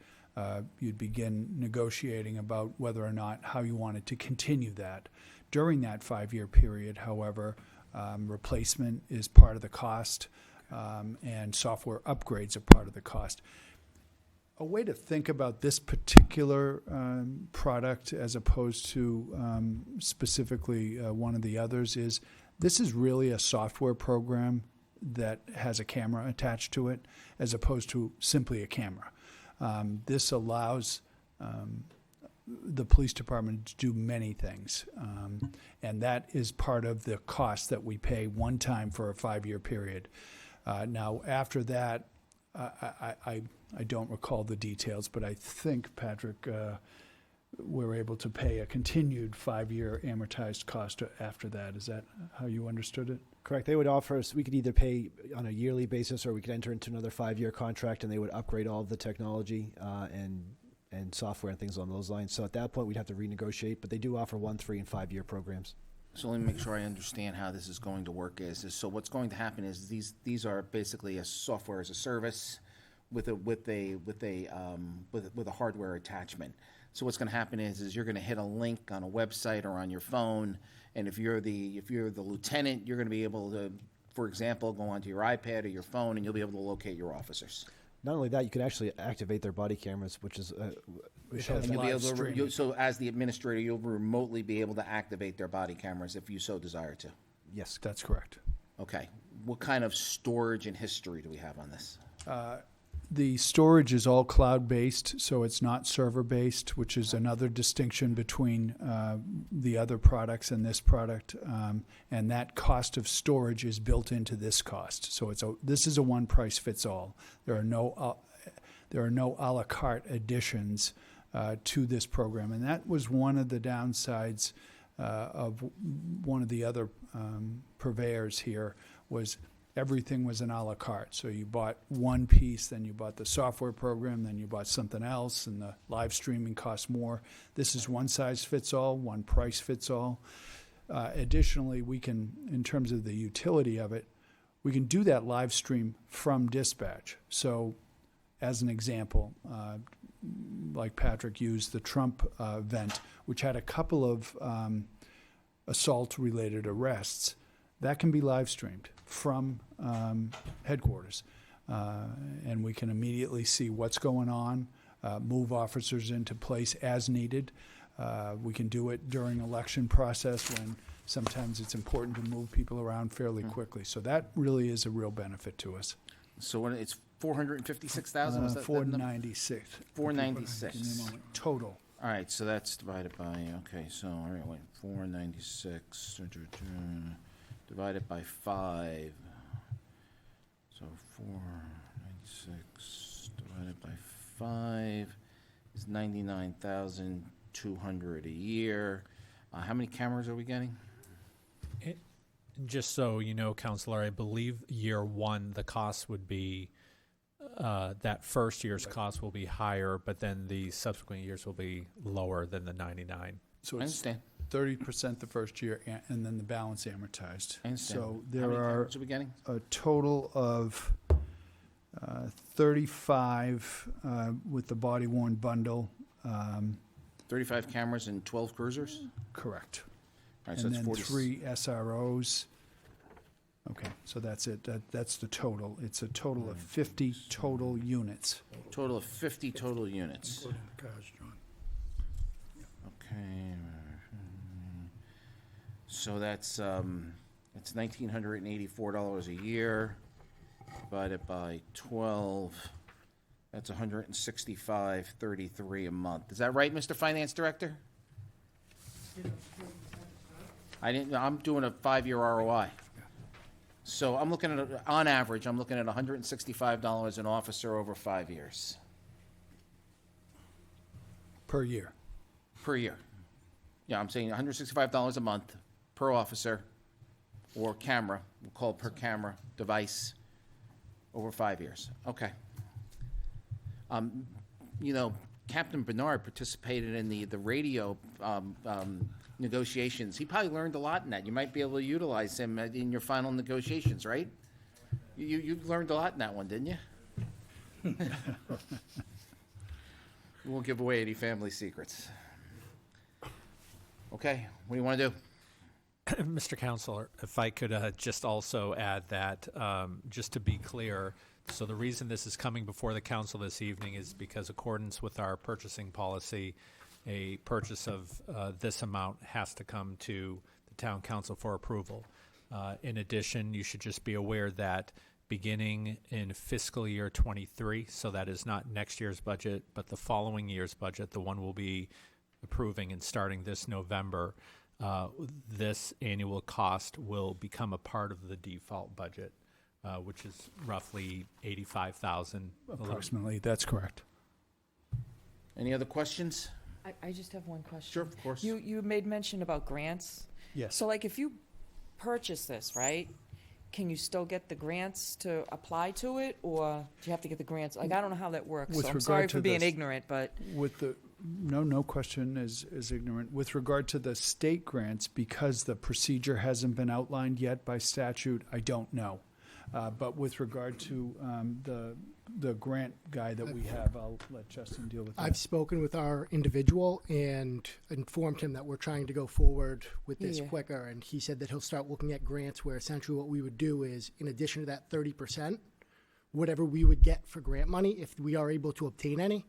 you'd begin negotiating about whether or not how you wanted to continue that. During that 5-year period, however, replacement is part of the cost, and software upgrades are part of the cost. A way to think about this particular product as opposed to specifically one of the others is this is really a software program that has a camera attached to it as opposed to simply a camera. This allows the police department to do many things, and that is part of the cost that we pay one time for a 5-year period. Now, after that, I don't recall the details, but I think, Patrick, we're able to pay a continued 5-year amortized cost after that. Is that how you understood it? Correct. They would offer us, we could either pay on a yearly basis or we could enter into another 5-year contract, and they would upgrade all of the technology and software and things along those lines. So at that point, we'd have to renegotiate, but they do offer 1, 3, and 5-year programs. So let me make sure I understand how this is going to work. So what's going to happen is these are basically a software as a service with a hardware attachment. So what's going to happen is you're going to hit a link on a website or on your phone, and if you're the lieutenant, you're going to be able to, for example, go onto your iPad or your phone, and you'll be able to locate your officers. Not only that, you can actually activate their body cameras, which is has And you'll be live able to, streaming. so as the administrator, you'll remotely be able to activate their body cameras if you so desire to. yes. That's correct. Okay. What kind of storage and history do we have on this? The storage is all cloud-based, so it's not server-based, which is another distinction between the other products and this product. And that cost of storage is built into this cost. So this is a one-price-fits-all. There are no a la carte additions to this program, and that was one of the downsides of one of the other purveyors here was. Everything was an a la carte. So you bought one piece, then you bought the software program, then you bought something else, and the live streaming costs more. This is one size fits all, one price fits all. Additionally, we can, in terms of the utility of it, we can do that live stream from dispatch. So, as an example, like Patrick used the Trump event, which had a couple of assault-related arrests, that can be live streamed from headquarters. And we can immediately see what's going on, move officers into place as needed. We can do it during election process when sometimes it's important to move people around fairly quickly. So that really is a real benefit to us. So when it's 456,000? Was that the number? 496. 496. Give me a moment. Total. All right, so that's divided by, okay, so, all right, wait, 496, divided by 5. So 496 divided by 5 is 99,200 a year. How many cameras are we getting? Just so you know, Counselor, I believe year one, the cost would be, that first year's cost will be higher, but then the subsequent years will be lower than the 99. So I it's understand. 30% the first year, and then the balance amortized. I understand. So How there many are cameras are we getting? a total of 35 with the body-worn bundle. 35 cameras and 12 cruisers? Correct. All right, so And that's then 40. 3 SROs. Okay, so that's it. That's the total. It's a total of 50 total units. Total of 50 total units. Including the cars, John. Okay. So that's $1,984 a year divided by 12. That's $165.33 a month. Is that right, Mr. Finance Director? I'm doing a 5-year ROI. So I'm looking at, on average, I'm looking at $165 an officer over 5 years Per year. per year. Yeah, I'm saying $165 a month per officer or camera, we'll call it per camera device over 5 years. Okay. You know, Captain Bernard participated in the radio negotiations. He probably learned a lot in that. You might be able to utilize him in your final negotiations, right? You learned a lot in that one, didn't you? We won't give away any family secrets. Okay, what do you want to do? Mr. Counselor, if I could just also add that, just to be clear, so the reason this is coming before the council this evening is because accordance with our purchasing policy, a purchase of this amount has to come to the town council for approval. In addition, you should just be aware that beginning in fiscal year 23, so that is not next year's budget, but the following year's budget, the one we'll be approving and starting this November, this annual cost will become a part of the default budget, which is roughly $85,000. Approximately, that's correct. Any other questions? I just have one question. Sure, of course. You made mention about grants. Yes. So like if you purchase this, right, can you still get the grants to apply to it, or do you have to get the grants? Like, I don't know how that works, With so I'm regard sorry to for being this- ignorant, but With the, no question is ignorant. With regard to the state grants, because the procedure hasn't been outlined yet by statute, I don't know. But with regard to the grant guy that we have, I'll let Justin deal with that. I've spoken with our individual and informed him that we're trying to go forward with this Yeah. quicker, and he said that he'll start looking at grants where essentially what we would do is, in addition to that 30%, whatever we would get for grant money, if we are able to obtain any,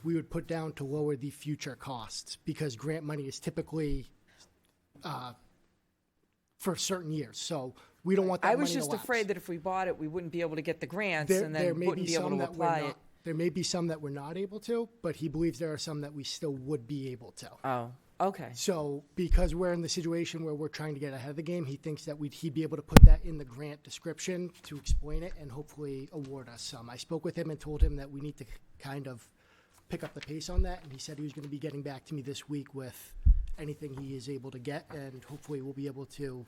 we would put down to lower the future costs, because grant money is typically for certain years. So we don't want that I money was to just lapse. afraid that if we bought it, we wouldn't be able to get the grants There, and there then may wouldn't be be able some to that we're apply not. it. There may be some that we're not able to, but he believes there are some that we still would be able to. Oh, okay. So because we're in the situation where we're trying to get ahead of the game, he thinks that he'd be able to put that in the grant description to explain it and hopefully award us some. I spoke with him and told him that we need to kind of pick up the pace on that, and he said he was going to be getting back to me this week with anything he is able to get, and hopefully we'll be able to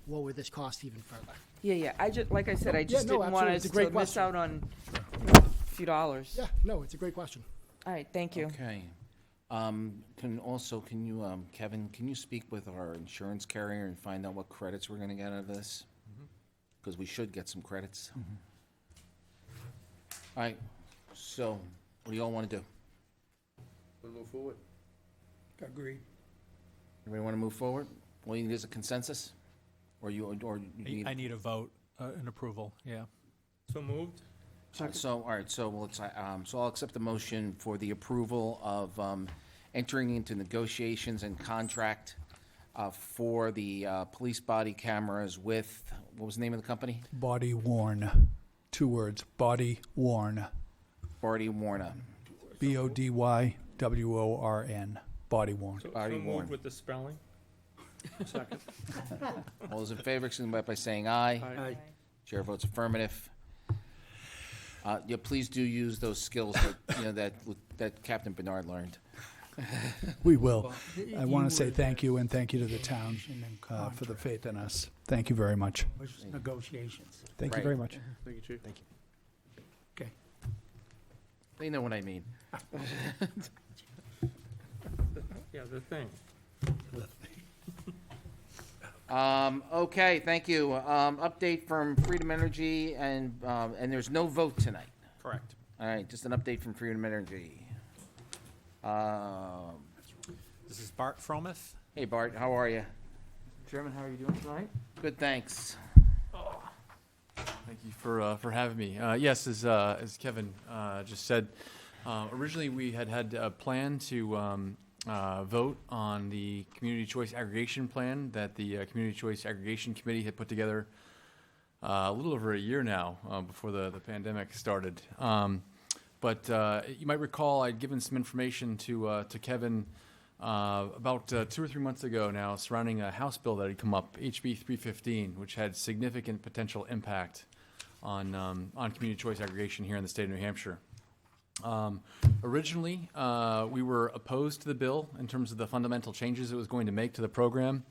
lower this cost even further. Yeah, I just, like I said, I just no, didn't want absolutely. us It's a great to miss question. out on a few dollars. Yeah, no, it's a great question. All right, thank you. Okay. Can you, Kevin, can you speak with our insurance carrier and find out what credits we're gonna get out of this? Because we should get some credits. All right, so what do y'all wanna do? We'll move forward. Agreed. Everybody wanna move forward? All you need is a consensus? Or you need? I need a vote, an approval, yeah. So moved? So, all right, so let's, so I'll accept the motion for the approval of entering into negotiations and contract for the police body cameras with, what was the name of the company? Body worn. 2 words, body worn. Body Warner. BODYWORN. Body worn. So Body moved worn. with the spelling? Second. All those in favor, signify by saying aye. Aye. Chair votes affirmative. Yeah, please do use those skills that, that Captain Bernard learned. We will. I want You to say would, thank you, and thank you to the town and then for the contract, faith in us. Thank you very much. which is negotiations. Thank Right. you very much. Thank you, Chief. Okay. They know what I mean. Yeah, the thing. Okay, thank you. Update from Freedom Energy, and there's no vote tonight. Correct. All right, just an update from Freedom Energy. This is Bart Frometh. Hey, Bart, how are you? Chairman, how are you doing tonight? Good, thanks. Thank you for having me. Yes, as Kevin just said, originally we had a plan to vote on the Community Choice Aggregation Plan that the Community Choice Aggregation Committee had put together a little over a year now, before the pandemic started. But you might recall I'd given some information to Kevin about 2 or 3 months ago now surrounding a House bill that had come up, HB 315, which had significant potential impact on community choice aggregation here in the state of New Hampshire. Originally, we were opposed to the bill in terms of the fundamental changes it was going to make to the program.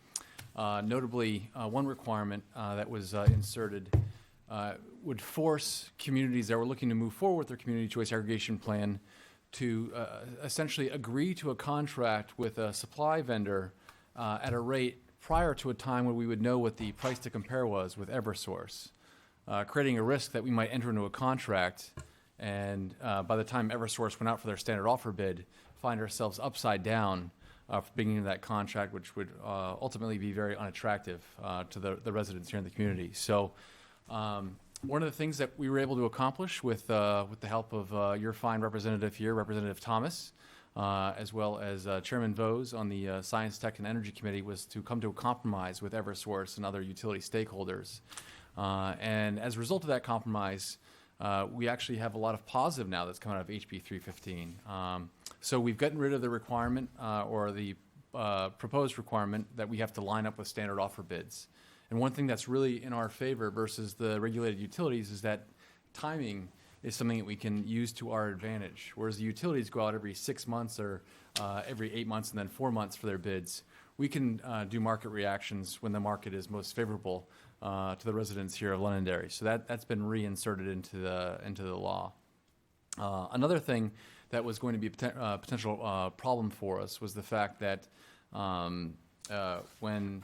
Notably, one requirement that was inserted would force communities that were looking to move forward with their community choice aggregation plan to essentially agree to a contract with a supply vendor at a rate prior to a time when we would know what the price to compare was with Eversource, creating a risk that we might enter into a contract and by the time Eversource went out for their standard offer bid, find ourselves upside down for the beginning of that contract, which would ultimately be very unattractive to the residents here in the community. So one of the things that we were able to accomplish with the help of your fine representative here, Representative Thomas, as well as Chairman Vose on the Science, Tech, and Energy Committee, was to come to a compromise with Eversource and other utility stakeholders. And as a result of that compromise, we actually have a lot of positive now that's coming out of HB 315. So we've gotten rid of the requirement or the proposed requirement that we have to line up with standard offer bids. And one thing that's really in our favor versus the regulated utilities is that timing is something that we can use to our advantage. Whereas the utilities go out every 6 months or every 8 months and then 4 months for their bids, we can do market reactions when the market is most favorable to the residents here of Londonderry. So that's been reinserted into the law. Another thing that was going to be a potential problem for us was the fact that when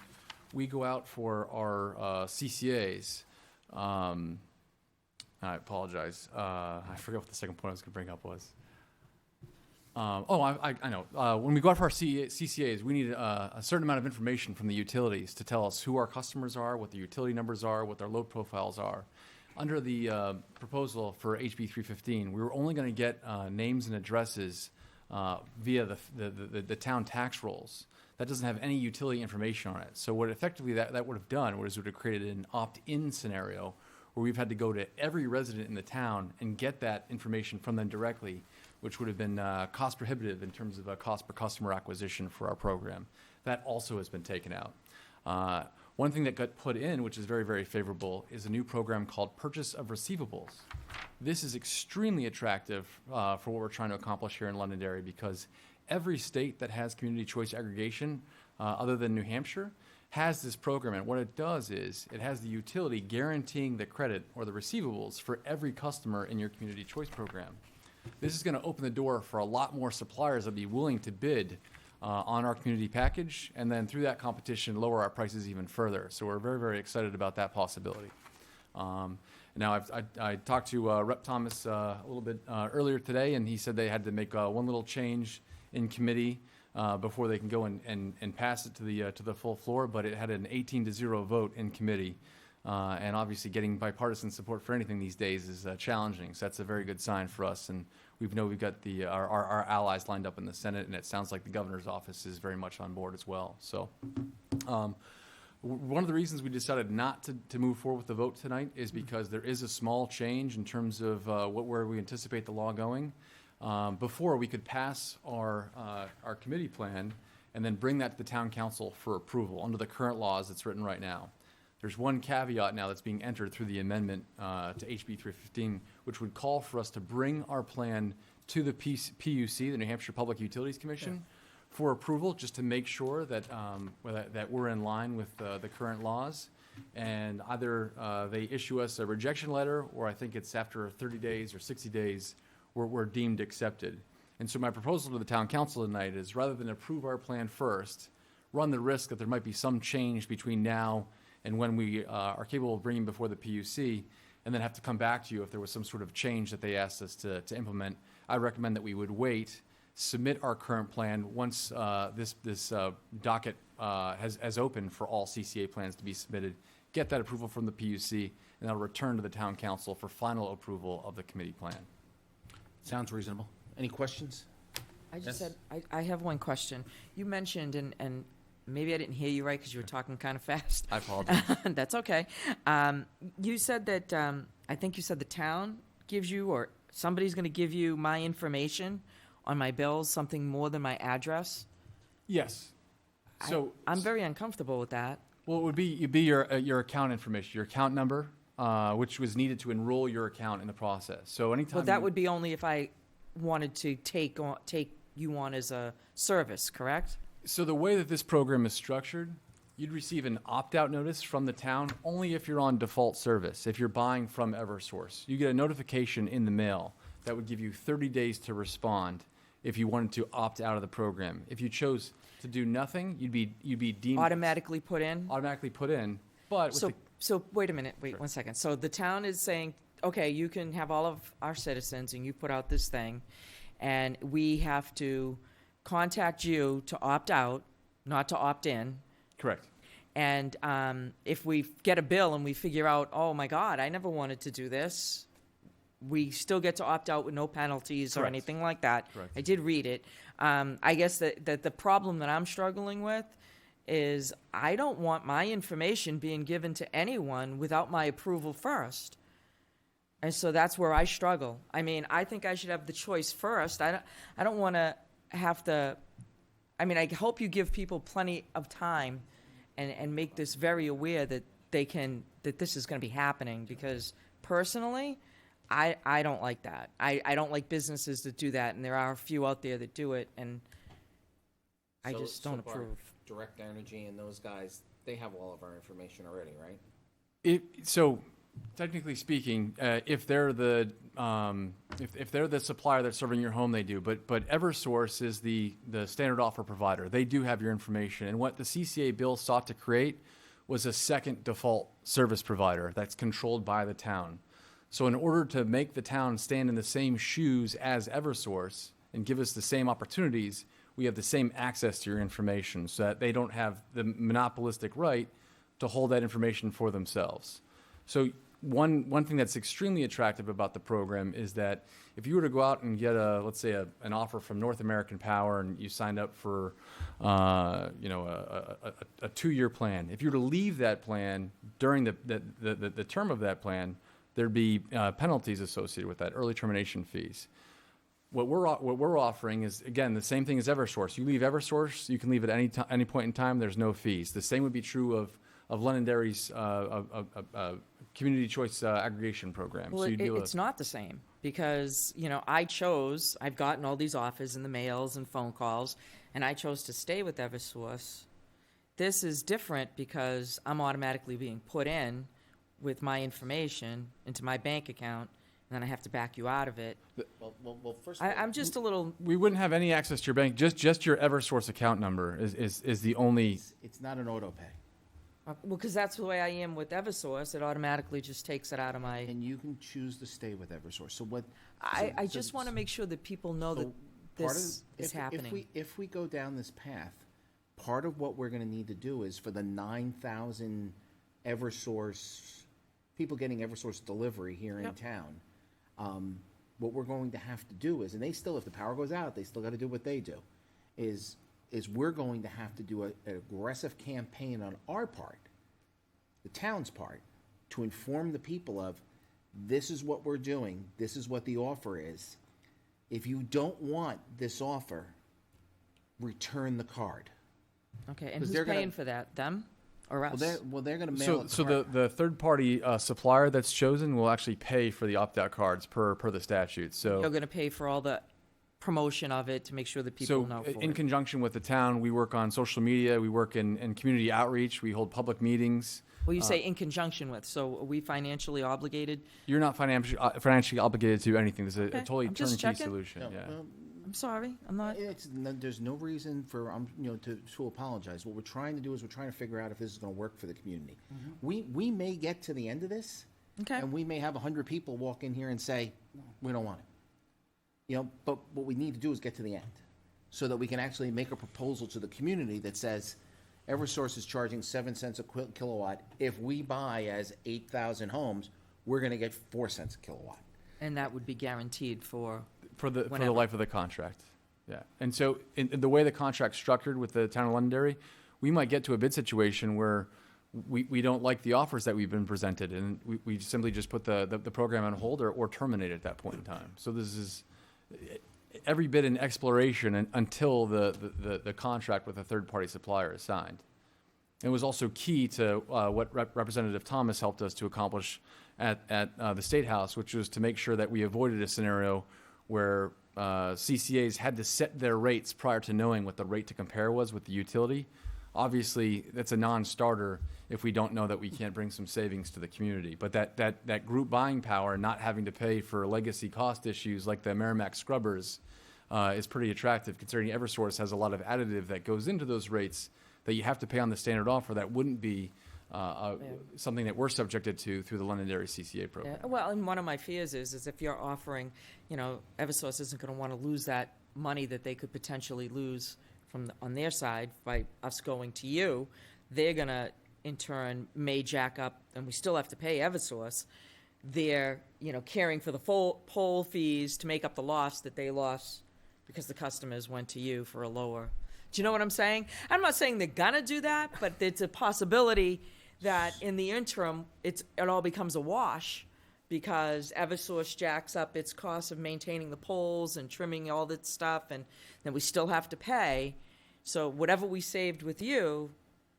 we go out for our CCAs, I apologize. I forgot what the second point I was going to bring up was. I know. When we go out for our CCAs, we need a certain amount of information from the utilities to tell us who our customers are, what the utility numbers are, what their load profiles are. under the proposal for HB 315, we were only going to get names and addresses via the town tax rolls. That doesn't have any utility information on it. So what effectively that would have done was it would have created an opt-in scenario where we've had to go to every resident in the town and get that information from them directly, which would have been cost prohibitive in terms of a cost per customer acquisition for our program. That also has been taken out. One thing that got put in, which is very, very favorable, is a new program called Purchase of Receivables. This is extremely attractive for what we're trying to accomplish here in Londonderry, because every state that has community choice aggregation, other than New Hampshire, has this program. And what it does is it has the utility guaranteeing the credit or the receivables for every customer in your community choice program. This is going to open the door for a lot more suppliers that will be willing to bid on our community package, and then through that competition, lower our prices even further. So we're very, very excited about that possibility. Now, I talked to Rep. Thomas a little bit earlier today, and he said they had to make one little change in committee before they can go and pass it to the full floor, but it had an 18-0 vote in committee. And obviously getting bipartisan support for anything these days is challenging, so that's a very good sign for us. And we've got our allies lined up in the Senate, and it sounds like the governor's office is very much on board as well. So one of the reasons we decided not to move forward with the vote tonight is because there is a small change in terms of where we anticipate the law going. Before, we could pass our committee plan and then bring that to the town council for approval under the current laws that's written right now. There's one caveat now that's being entered through the amendment to HB 315, which would call for us to bring our plan to the PUC, the New Hampshire Public Utilities Commission, for approval, just to make sure that that we're in line with the current laws. And either they issue us a rejection letter, or I think it's after 30 days or 60 days, we're deemed accepted. And so my proposal to the town council tonight is, rather than approve our plan first, run the risk that there might be some change between now and when we are capable of bringing before the PUC, and then have to come back to you if there was some sort of change that they asked us to implement. I recommend that we would wait, submit our current plan once this docket has opened for all CCA plans to be submitted, get that approval from the PUC, and that'll return to the town council for final approval of the committee plan. Sounds reasonable. Any questions? I just Yes. said, I have one question. You mentioned, and maybe I didn't hear you right because you were talking kind of fast. I apologize. That's okay. You said that, I think you said the town gives you, or somebody's going to give you my information on my bills, something more than my address. Yes. So I'm very uncomfortable with that. well, it'd be your account information, your account number, which was needed to enroll your account in the process. So anytime. Well, that would be only if I wanted to take you on as a service, correct? So the way that this program is structured, you'd receive an opt-out notice from the town only if you're on default service, if you're buying from Eversource. You get a notification in the mail that would give you 30 days to respond if you wanted to opt out of the program. If you chose to do nothing, you'd be deemed Automatically put in? automatically put in. But with So wait a minute, wait Sure. 1 second. So the town is saying, okay, you can have all of our citizens and you put out this thing, and we have to contact you to opt out, not to opt in. correct. And if we get a bill and we figure out, oh my God, I never wanted to do this, we still get to opt out with no penalties or Correct. anything like that. Correct. I did read it. I guess that the problem that I'm struggling with is I don't want my information being given to anyone without my approval first. And so that's where I struggle. I mean, I think I should have the choice first. I don't want to have to, I mean, I hope you give people plenty of time and make this very aware that that this is going to be happening, because personally, I don't like that. I don't like businesses that do that, and there are a few out there that do it, and I just don't far, approve. Direct Energy and those guys, they have all of our information already, right? So, technically speaking, if they're the if they're the supplier that's serving your home, they do. But Eversource is the standard offer provider. They do have your information. And what the CCA bill sought to create was a second default service provider that's controlled by the town. So, in order to make the town stand in the same shoes as Eversource and give us the same opportunities, we have the same access to your information, so that they don't have the monopolistic right to hold that information for themselves. So one thing that's extremely attractive about the program is that if you were to go out and get let's say an offer from North American Power and you signed up for, a 2-year plan, if you were to leave that plan during the term of that plan, there'd be penalties associated with that, early termination fees. What we're offering is, again, the same thing as Eversource. You leave Eversource, you can leave at any point in time. There's no fees. The same would be true of Londonderry's community choice aggregation program. Well, So you do it's not the same because, I've gotten all these offers in the mails and phone calls, and I chose to stay with Eversource. This is different because I'm automatically being put in with my information into my bank account, and then I have to back you out of it. Well, first of all, I'm just a little, We wouldn't have any access to your bank. Just your Eversource account number is the only. it's not an auto pay. because that's the way I am with Eversource. It automatically just takes it out of my, And you can choose to stay with Eversource. So what? I just want to make sure that people know that part of- this is happening. If we go down this path, part of what we're going to need to do is for the 9,000 Eversource people getting Eversource delivery here in Yep. town, what we're going to have to do is, and they still, if the power goes out, they still got to do what they do, is we're going to have to do an aggressive campaign on our part, the town's part, to inform the people of, this is what we're doing, this is what the offer is. If you don't want this offer, return the card. Okay, and 'Cause who's they're gonna- paying for that? Them or us? They're going to mail a So card. the third party supplier that's chosen will actually pay for the opt out cards per the statute. So You're going to pay for all the promotion of it to make sure that people know for in it. conjunction with the town, we work on social media, we work in community outreach, we hold public meetings. Well, you say in conjunction with, so are we financially obligated? You're not financially obligated to anything. This is a Okay, totally I'm just turnkey checking. solution. No, Yeah. I'm sorry, I'm not. There's no reason for to apologize. What we're trying to do is we're trying to figure out if this is going to work for the community. We may get to the end of this, Okay. and we may have 100 people walk in here and say, we don't want it. But what we need to do is get to the end, so that we can actually make a proposal to the community that says, Eversource is charging 7 cents a kilowatt. If we buy as 8,000 homes, we're going to get 4 cents a kilowatt. And that would be guaranteed for, For the Whenever. life of the contract. Yeah. And so in the way the contract's structured with the town of Londonderry, we might get to a bid situation where we don't like the offers that we've been presented, and we simply just put the program on hold or terminate at that point in time. So this is every bid in exploration until the contract with a third-party supplier is signed. It was also key to what Representative Thomas helped us to accomplish at the State House, which was to make sure that we avoided a scenario where CCAs had to set their rates prior to knowing what the rate to compare was with the utility. Obviously, that's a non-starter if we don't know that we can't bring some savings to the community. But that group buying power, not having to pay for legacy cost issues like the Merrimack scrubbers, is pretty attractive, considering Eversource has a lot of additive that goes into those rates that you have to pay on the standard offer that wouldn't be something that we're subjected to through the Londonderry CCA program. yeah, well, and one of my fears is if you're offering, Eversource isn't going to want to lose that money that they could potentially lose on their side by us going to you. They're going to, in turn, may jack up, and we still have to pay Eversource. They're, caring for the full poll fees to make up the loss that they lost because the customers went to you for a lower. Do you know what I'm saying? I'm not saying they're gonna do that, but it's a possibility that in the interim, it all becomes a wash because Eversource jacks up its cost of maintaining the poles and trimming all that stuff, and then we still have to pay. So whatever we saved with you,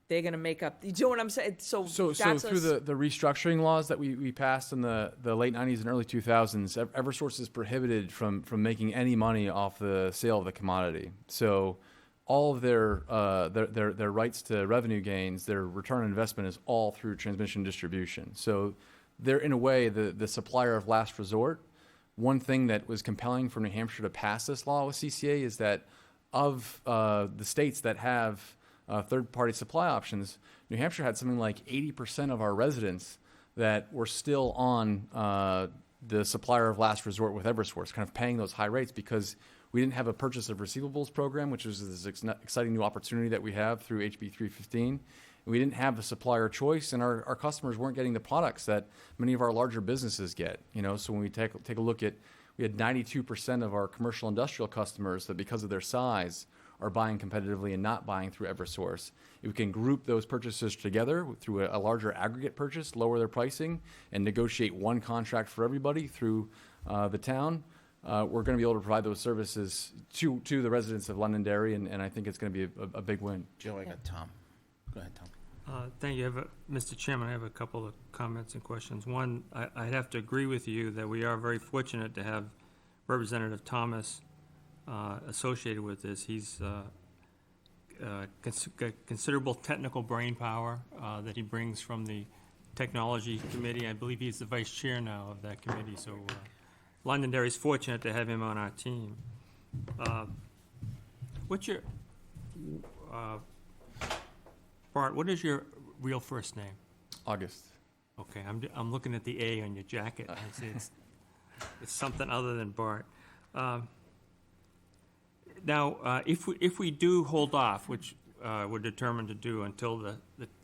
they're gonna make up. You know what I'm saying? So that's through the restructuring laws that we passed in the late 90s and early 2000s, Eversource is prohibited from making any money off the sale of the commodity. So all of their rights to revenue gains, their return on investment is all through transmission distribution. So they're, in a way, the supplier of last resort. One thing that was compelling for New Hampshire to pass this law with CCA is that of the states that have third-party supply options, New Hampshire had something like 80% of our residents that were still on the supplier of last resort with Eversource, kind of paying those high rates because we didn't have a purchase of receivables program, which was this exciting new opportunity that we have through HB 315. We didn't have the supplier choice, and our customers weren't getting the products that many of our larger businesses get. So when we take a look at, we had 92% of our commercial industrial customers that, because of their size, are buying competitively and not buying through Eversource. If we can group those purchases together through a larger aggregate purchase, lower their pricing, and negotiate one contract for everybody through the town, we're going to be able to provide those services to the residents of Londonderry, and I think it's going to be a big win. Joe, I got Tom. Go ahead, Tom. Thank you. Mr. Chairman, I have a couple of comments and questions. one, I'd have to agree with you that we are very fortunate to have Representative Thomas associated with this. He's got considerable technical brain power that he brings from the Technology Committee. I believe he's the vice chair now of that committee, so Londonderry is fortunate to have him on our team. What's your... Bart, what is your real first name? August. Okay, I'm looking at the A on your jacket. I see it's something other than Bart. Now, if we do hold off, which we're determined to do until the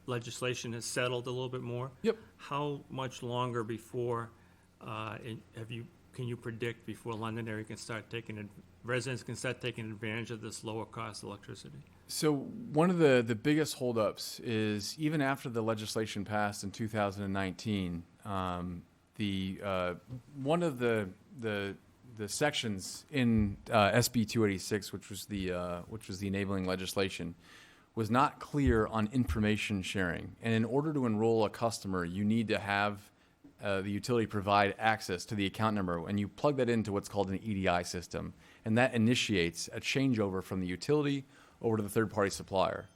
legislation is settled a little bit more. Yep. How much longer before can you predict before Londonderry can start residents can start taking advantage of this lower cost electricity? So one of the biggest holdups is, even after the legislation passed in 2019, one of the sections in SB 286, which was the enabling legislation, was not clear on information sharing. And in order to enroll a customer, you need to have the utility provide access to the account number, and you plug that into what's called an EDI system, and that initiates a changeover from the utility over to the third-party supplier.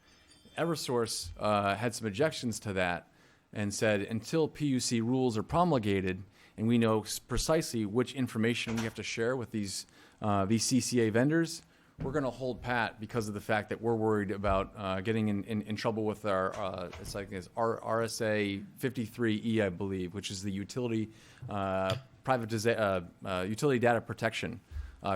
Eversource had some objections to that and said, until PUC rules are promulgated and we know precisely which information we have to share with these CCA vendors, we're going to hold pat because of the fact that we're worried about getting in trouble with our RSA 53E, I believe, which is the utility utility data protection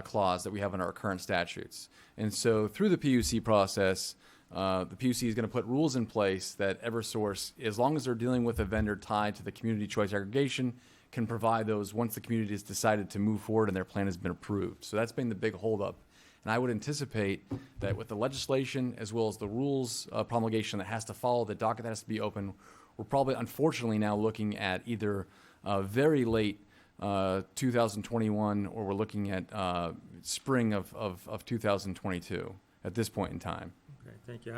clause that we have in our current statutes. And so through the PUC process, the PUC is going to put rules in place that Eversource, as long as they're dealing with a vendor tied to the community choice aggregation, can provide those once the community has decided to move forward and their plan has been approved. So that's been the big holdup. And I would anticipate that with the legislation as well as the rules promulgation that has to follow, the docket that has to be open, we're probably unfortunately now looking at either very late 2021 or we're looking at spring of 2022 at this point in time. Okay, thank you.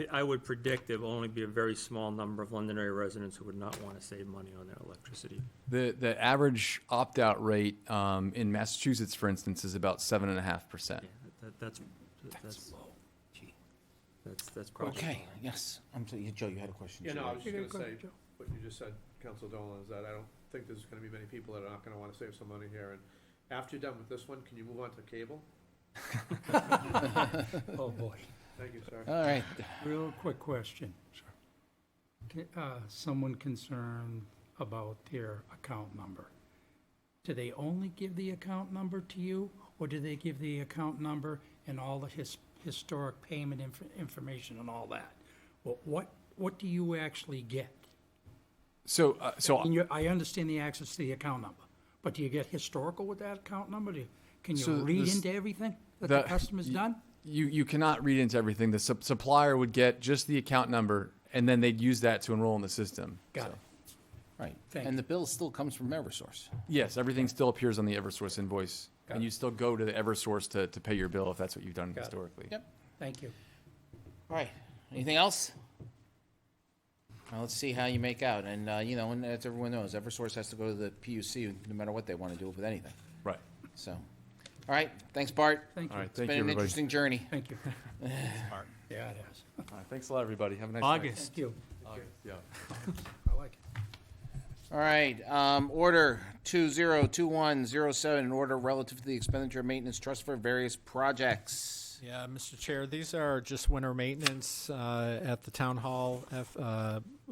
I would predict there will only be a very small number of Londonderry residents who would not want to save money on their electricity. The average opt-out rate in Massachusetts, for instance, is about 7.5%. Yeah, that's low. Gee. That's probably Okay, yes. Joe, you had a question. Yeah, no, I was just Yeah, going to go say, ahead, Joe. what you just said, Council Dolan, is that I don't think there's going to be many people that are not going to want to save some money here. And after you're done with this one, can you move on to cable? Oh, boy. Thank you, sir. All right. Real quick question. Someone concerned about their account number. Do they only give the account number to you, or do they give the account number and all the historic payment information and all that? Well, what do you actually get? So I understand the access to the account number, but do you get historical with that account number? Can you So read this- into everything that the customer's done? You cannot read into everything. The supplier would get just the account number, and then they'd use that to enroll in the system. Got So, it. Right. Thank And you. the bill still comes from Eversource. yes, everything still appears on the Eversource invoice, Got and it. you still go to the Eversource to pay your bill if that's what you've done Got it. historically. Yep. Thank you. All right. Anything else? Well, let's see how you make out. And, and as everyone knows, Eversource has to go to the PUC no matter what they want to do with anything. Right. So, all right. Thanks, Bart. Thank you. All right. It's Thank been you, an everybody. interesting journey. Thank you. Yeah, it has. All right, thanks a lot, everybody. Have a nice August. Thank you. night. Yeah. I like it. All right. Order 202107, an order relative to the expenditure maintenance trust for various projects. Yeah, Mr. Chair, these are just winter maintenance at the Town Hall,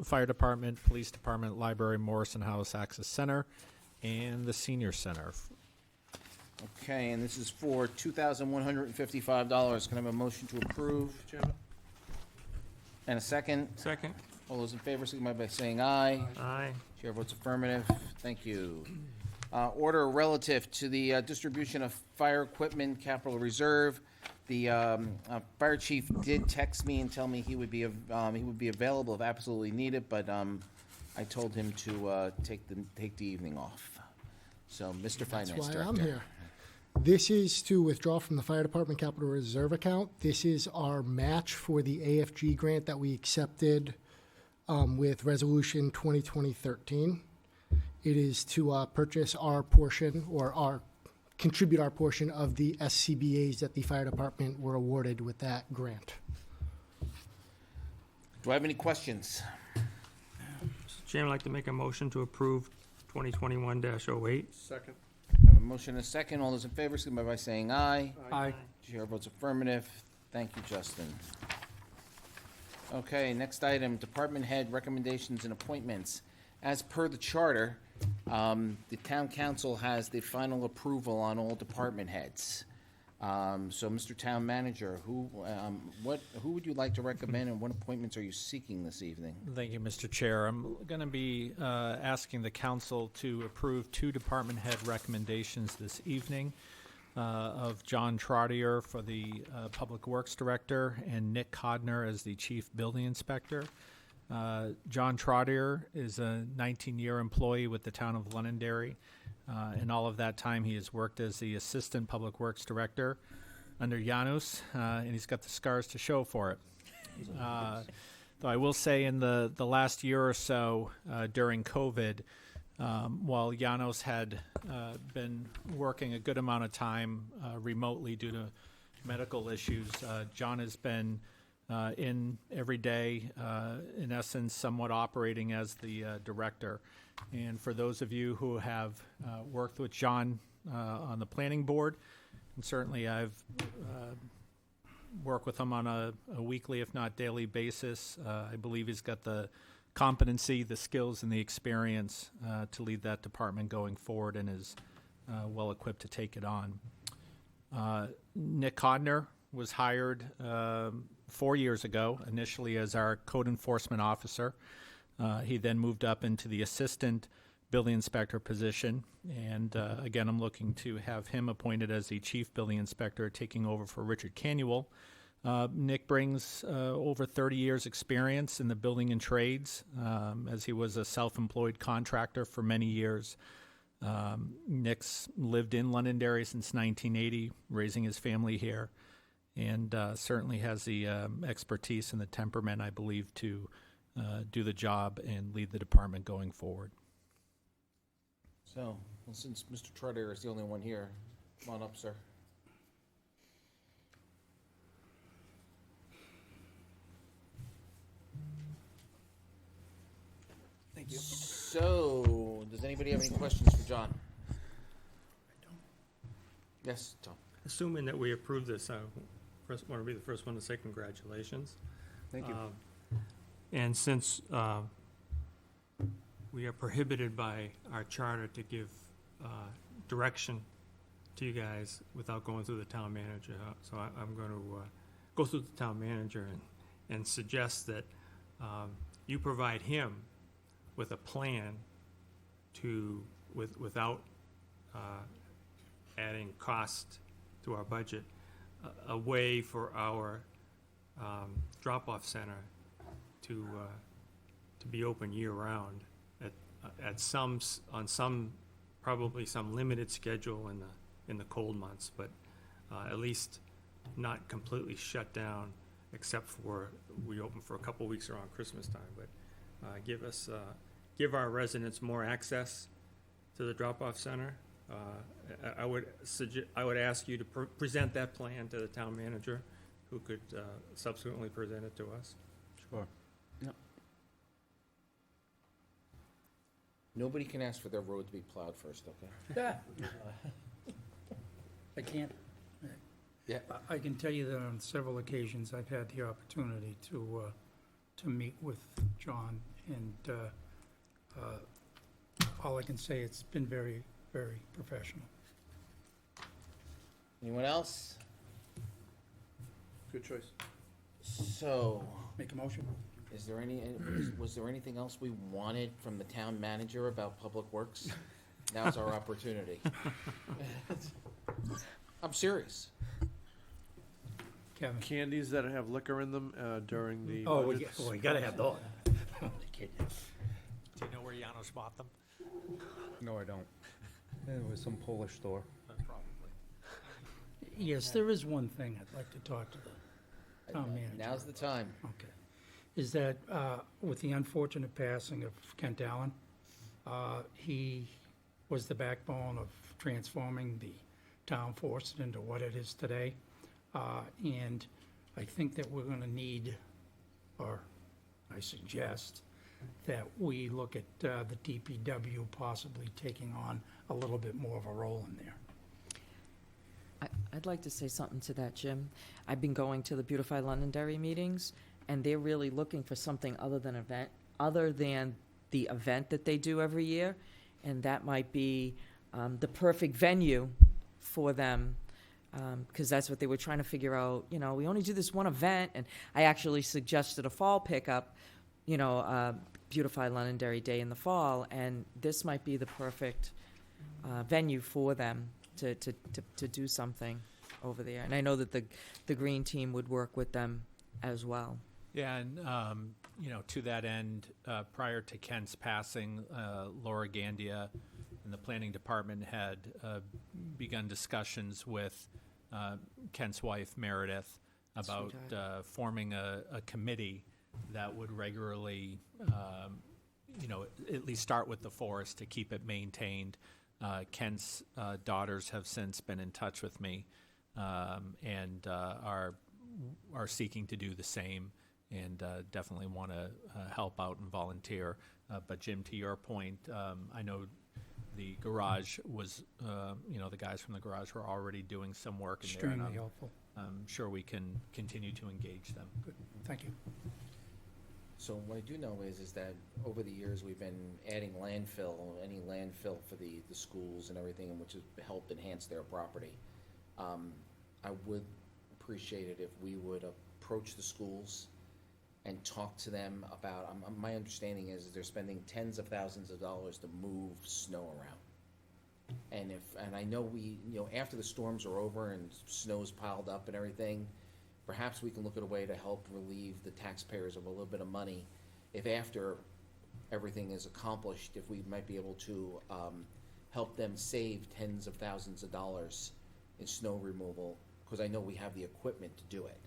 Fire Department, Police Department, Library, Morrison House Access Center, and the Senior Center. Okay, and this is for $2,155. Can I have a motion to approve? Chairman? And a second? Second. All those in favor, signify by saying aye. Aye. Chair votes affirmative. Thank you. Order relative to the distribution of fire equipment capital reserve. The fire chief did text me and tell me he would be available if absolutely needed, but I told him to take the evening off. So, Mr. Finance That's why Director. I'm here. This is to withdraw from the Fire Department Capital Reserve account. This is our match for the AFG grant that we accepted with Resolution 2020-13. It is to purchase our portion or contribute our portion of the SCBA's that the fire department were awarded with that grant. Do I have any questions? Mr. Chairman, I'd like to make a motion to approve 2021-08. Second. I have a motion and a second. All those in favor, signify by saying aye. Aye. Chair votes affirmative. Thank you, Justin. Okay, next item, department head recommendations and appointments. As per the charter, the town council has the final approval on all department heads. So, Mr. Town Manager, who would you like to recommend, and what appointments are you seeking this evening? Thank you, Mr. Chair. I'm going to be asking the council to approve 2 department head recommendations this evening of John Trottier for the Public Works Director and Nick Codner as the Chief Building Inspector. John Trottier is a 19-year employee with the town of Londonderry. In all of that time, he has worked as the Assistant Public Works Director under Janos, and he's got the scars to show for it. Though I will say in the last year or so during COVID, while Janos had been working a good amount of time remotely due to medical issues, John has been in every day, in essence, somewhat operating as the director. And for those of you who have worked with John on the planning board, and certainly I've worked with him on a weekly, if not daily basis, I believe he's got the competency, the skills, and the experience to lead that department going forward, and is well equipped to take it on. Nick Codner was hired 4 years ago, initially as our code enforcement officer. He then moved up into the assistant building inspector position, and again, I'm looking to have him appointed as the chief building inspector, taking over for Richard Canuel. Nick brings over 30 years experience in the building and trades, as he was a self-employed contractor for many years. Nick's lived in Londonderry since 1980, raising his family here, and certainly has the expertise and the temperament, I believe, to do the job and lead the department going forward. So, well, since Mr. Trotter is the only one here, come on up, sir. Thank you. So, does anybody have any questions for John? Yes, Tom. Assuming that we approve this, I want to be the first one to say congratulations. Thank you. And since we are prohibited by our charter to give direction to you guys without going through the town manager, so I'm going to go through the town manager and suggest that you provide him with a plan without adding cost to our budget, a way for our drop-off center to be open year-round on some probably some limited schedule in the cold months, but at least not completely shut down, except for we open for a couple weeks around Christmas time. But give our residents more access to the drop-off center. I would ask you to present that plan to the town manager, who could subsequently present it to us. Sure. Yep. Nobody can ask for their road to be plowed first, okay? I can't. Yeah. I can tell you that on several occasions, I've had the opportunity to meet with John, and all I can say, it's been very, very professional. Anyone else? Good choice. So, Make a motion. Is there was there anything else we wanted from the town manager about Public Works? Now's our opportunity. I'm serious. Kevin? Candies that have liquor in them during the Oh, budgets. we gotta have those. Do you know where Janos bought them? No, I don't. It was some Polish store. Probably. Yes, there is one thing I'd like to talk to the town manager. Now's the time. Okay. Is that with the unfortunate passing of Kent Allen, he was the backbone of transforming the town force into what it is today. And I think that we're going to need, or I suggest, that we look at the DPW possibly taking on a little bit more of a role in there. I'd like to say something to that, Jim. I've been going to the Beautify Londonderry meetings, and they're really looking for something other than the event that they do every year, and that might be the perfect venue for them, because that's what they were trying to figure out. You know, we only do this one event, and I actually suggested a fall pickup, Beautify Londonderry Day in the fall, and this might be the perfect venue for them to do something over there. And I know that the green team would work with them as well. Yeah, and to that end, prior to Kent's passing, Laura Gandia and the planning department had begun discussions with Kent's wife Meredith about forming a committee that would regularly, at least start with the forest to keep it maintained. Kent's daughters have since been in touch with me and are seeking to do the same, and definitely want to help out and volunteer. But Jim, to your point, I know the garage was, the guys from the garage were already doing some work in there. Extremely helpful. I'm sure we can continue to engage them. Good. Thank you. So what I do know is that over the years, we've been adding any landfill for the schools and everything, which has helped enhance their property. I would appreciate it if we would approach the schools and talk to them about, my understanding is they're spending tens of thousands of dollars to move snow around. And I know after the storms are over and snow's piled up and everything, perhaps we can look at a way to help relieve the taxpayers of a little bit of money. If after everything is accomplished, if we might be able to help them save tens of thousands of dollars in snow removal, because I know we have the equipment to do it.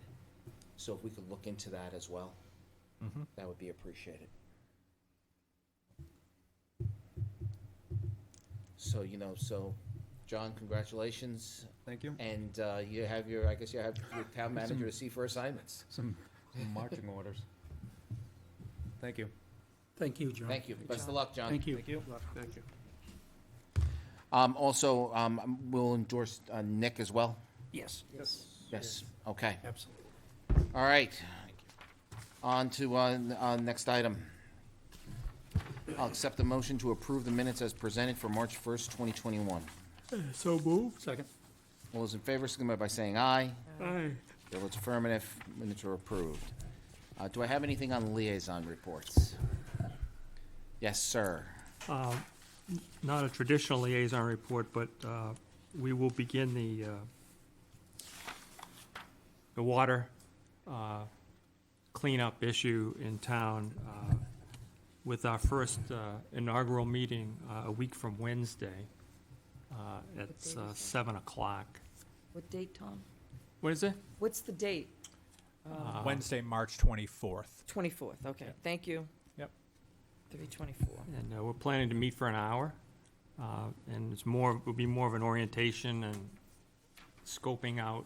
So if we could look into that as well, that would be appreciated. So, John, congratulations. Thank you. And you have your town manager to see for assignments. Some marching orders. Thank you. Thank you, John. Thank you. Best of luck, John. Thank you. Thank you. Thank you. Also, we'll endorse Nick as well. Yes. Yes. Okay. Absolutely. All right. On to next item. I'll accept the motion to approve the minutes as presented for March 1st, 2021. So moved. Second. All those in favor, signify by saying aye. Aye. Bill votes affirmative. Minutes are approved. Do I have anything on liaison reports? Yes, sir. Not a traditional liaison report, but we will begin the water cleanup issue in town with our first inaugural meeting a week from Wednesday at 7 o'clock. What date, Tom? What is it? What's the date? Wednesday, March 24th. 24th, okay. Thank you. Yep. 3:24. And we're planning to meet for an hour, and will be more of an orientation and scoping out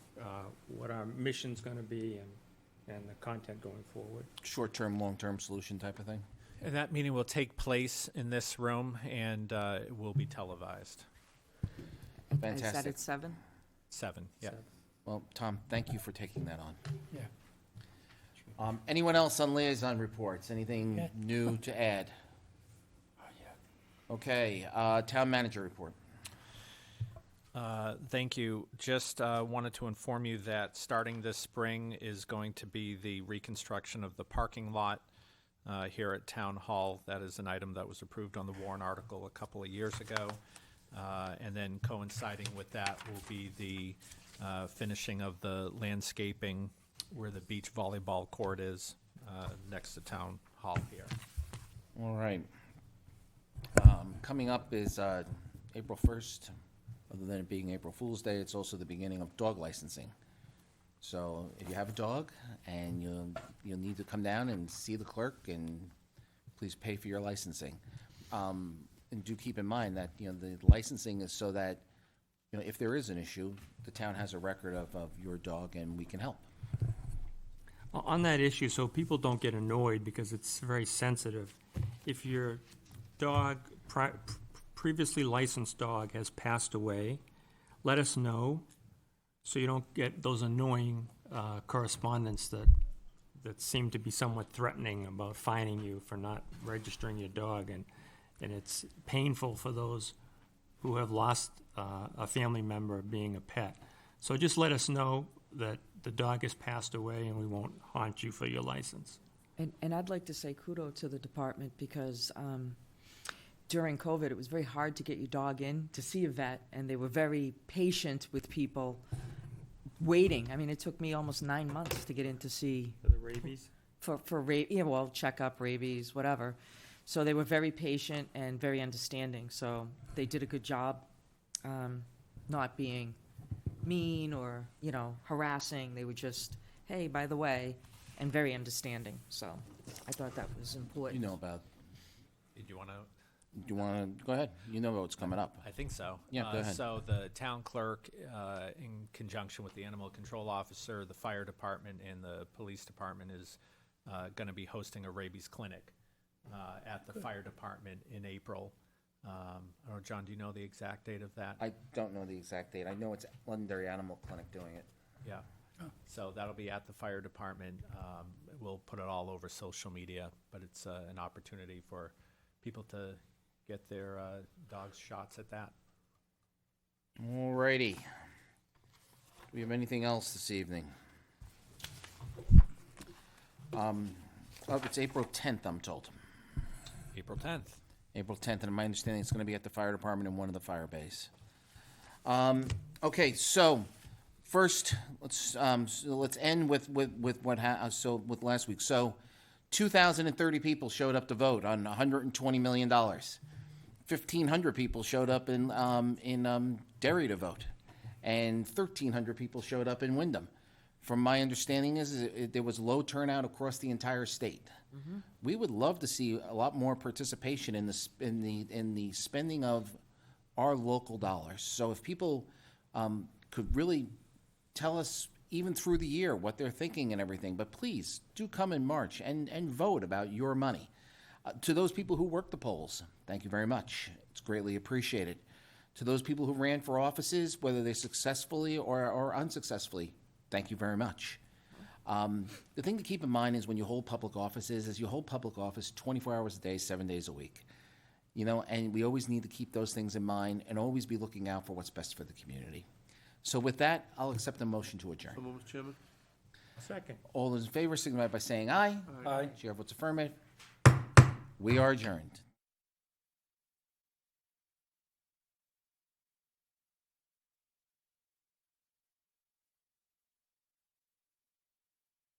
what our mission's going to be and the content going forward. Short-term, long-term solution type of thing? And that meeting will take place in this room, and it will be televised. Is that Fantastic. at 7? 7, yeah. Well, Tom, thank you for taking that on. Yeah. Anyone else on liaison reports? Anything new to add? Okay, town manager report. Thank you. Just wanted to inform you that starting this spring is going to be the reconstruction of the parking lot here at Town Hall. That is an item that was approved on the warrant article a couple of years ago. And then coinciding with that will be the finishing of the landscaping where the beach volleyball court is next to Town Hall here. All right. Coming up is April 1st. Other than it being April Fool's Day, it's also the beginning of dog licensing. So if you have a dog and you'll need to come down and see the clerk, and please pay for your licensing. And do keep in mind that, the licensing is so that, if there is an issue, the town has a record of your dog and we can help. On that issue, so people don't get annoyed because it's very sensitive, if your dog, previously licensed dog has passed away, let us know so you don't get those annoying correspondence that seem to be somewhat threatening about fining you for not registering your dog. And it's painful for those who have lost a family member being a pet. So just let us know that the dog has passed away and we won't haunt you for your license. And I'd like to say kudos to the department because during COVID, it was very hard to get your dog in to see a vet, and they were very patient with people waiting. I mean, it took me almost 9 months to get in to see For the rabies? Checkup, rabies, whatever. So they were very patient and very understanding. So they did a good job, not being mean or harassing. They were just, hey, by the way, and very understanding. So I thought that was important. Did you want to? Do you want to go ahead? You know what's coming up. I think so. Yeah, go ahead. So the town clerk, in conjunction with the animal control officer, the fire department, and the police department, is going to be hosting a rabies clinic at the fire department in April. I don't know, John, do you know the exact date of that? I don't know the exact date. I know it's Londonderry Animal Clinic doing it. Yeah. So that'll be at the fire department. We'll put it all over social media, but it's an opportunity for people to get their dogs shots at that. All righty. Do we have anything else this evening? It's April 10th, I'm told. April 10th. April 10th, and my understanding it's going to be at the fire department in one of the fire bays. Okay, so first, let's end with with last week. So 2,030 people showed up to vote on $120 million. 1,500 people showed up in Derry to vote, and 1,300 people showed up in Wyndham. From my understanding, there was low turnout across the entire state. Mm-hmm. We would love to see a lot more participation in the spending of our local dollars. So if people could really tell us even through the year what they're thinking and everything, but please do come in March and vote about your money. To those people who work the polls, thank you very much. It's greatly appreciated. To those people who ran for offices, whether they successfully or unsuccessfully, thank you very much. The thing to keep in mind is when you hold public offices is you hold public office 24 hours a day, 7 days a week. And we always need to keep those things in mind and always be looking out for what's best for the community. So with that, I'll accept a motion to adjourn. So moved, Mr. Chairman. Second. All those in favor signify by saying aye. Aye. Chair votes affirmative. We are adjourned.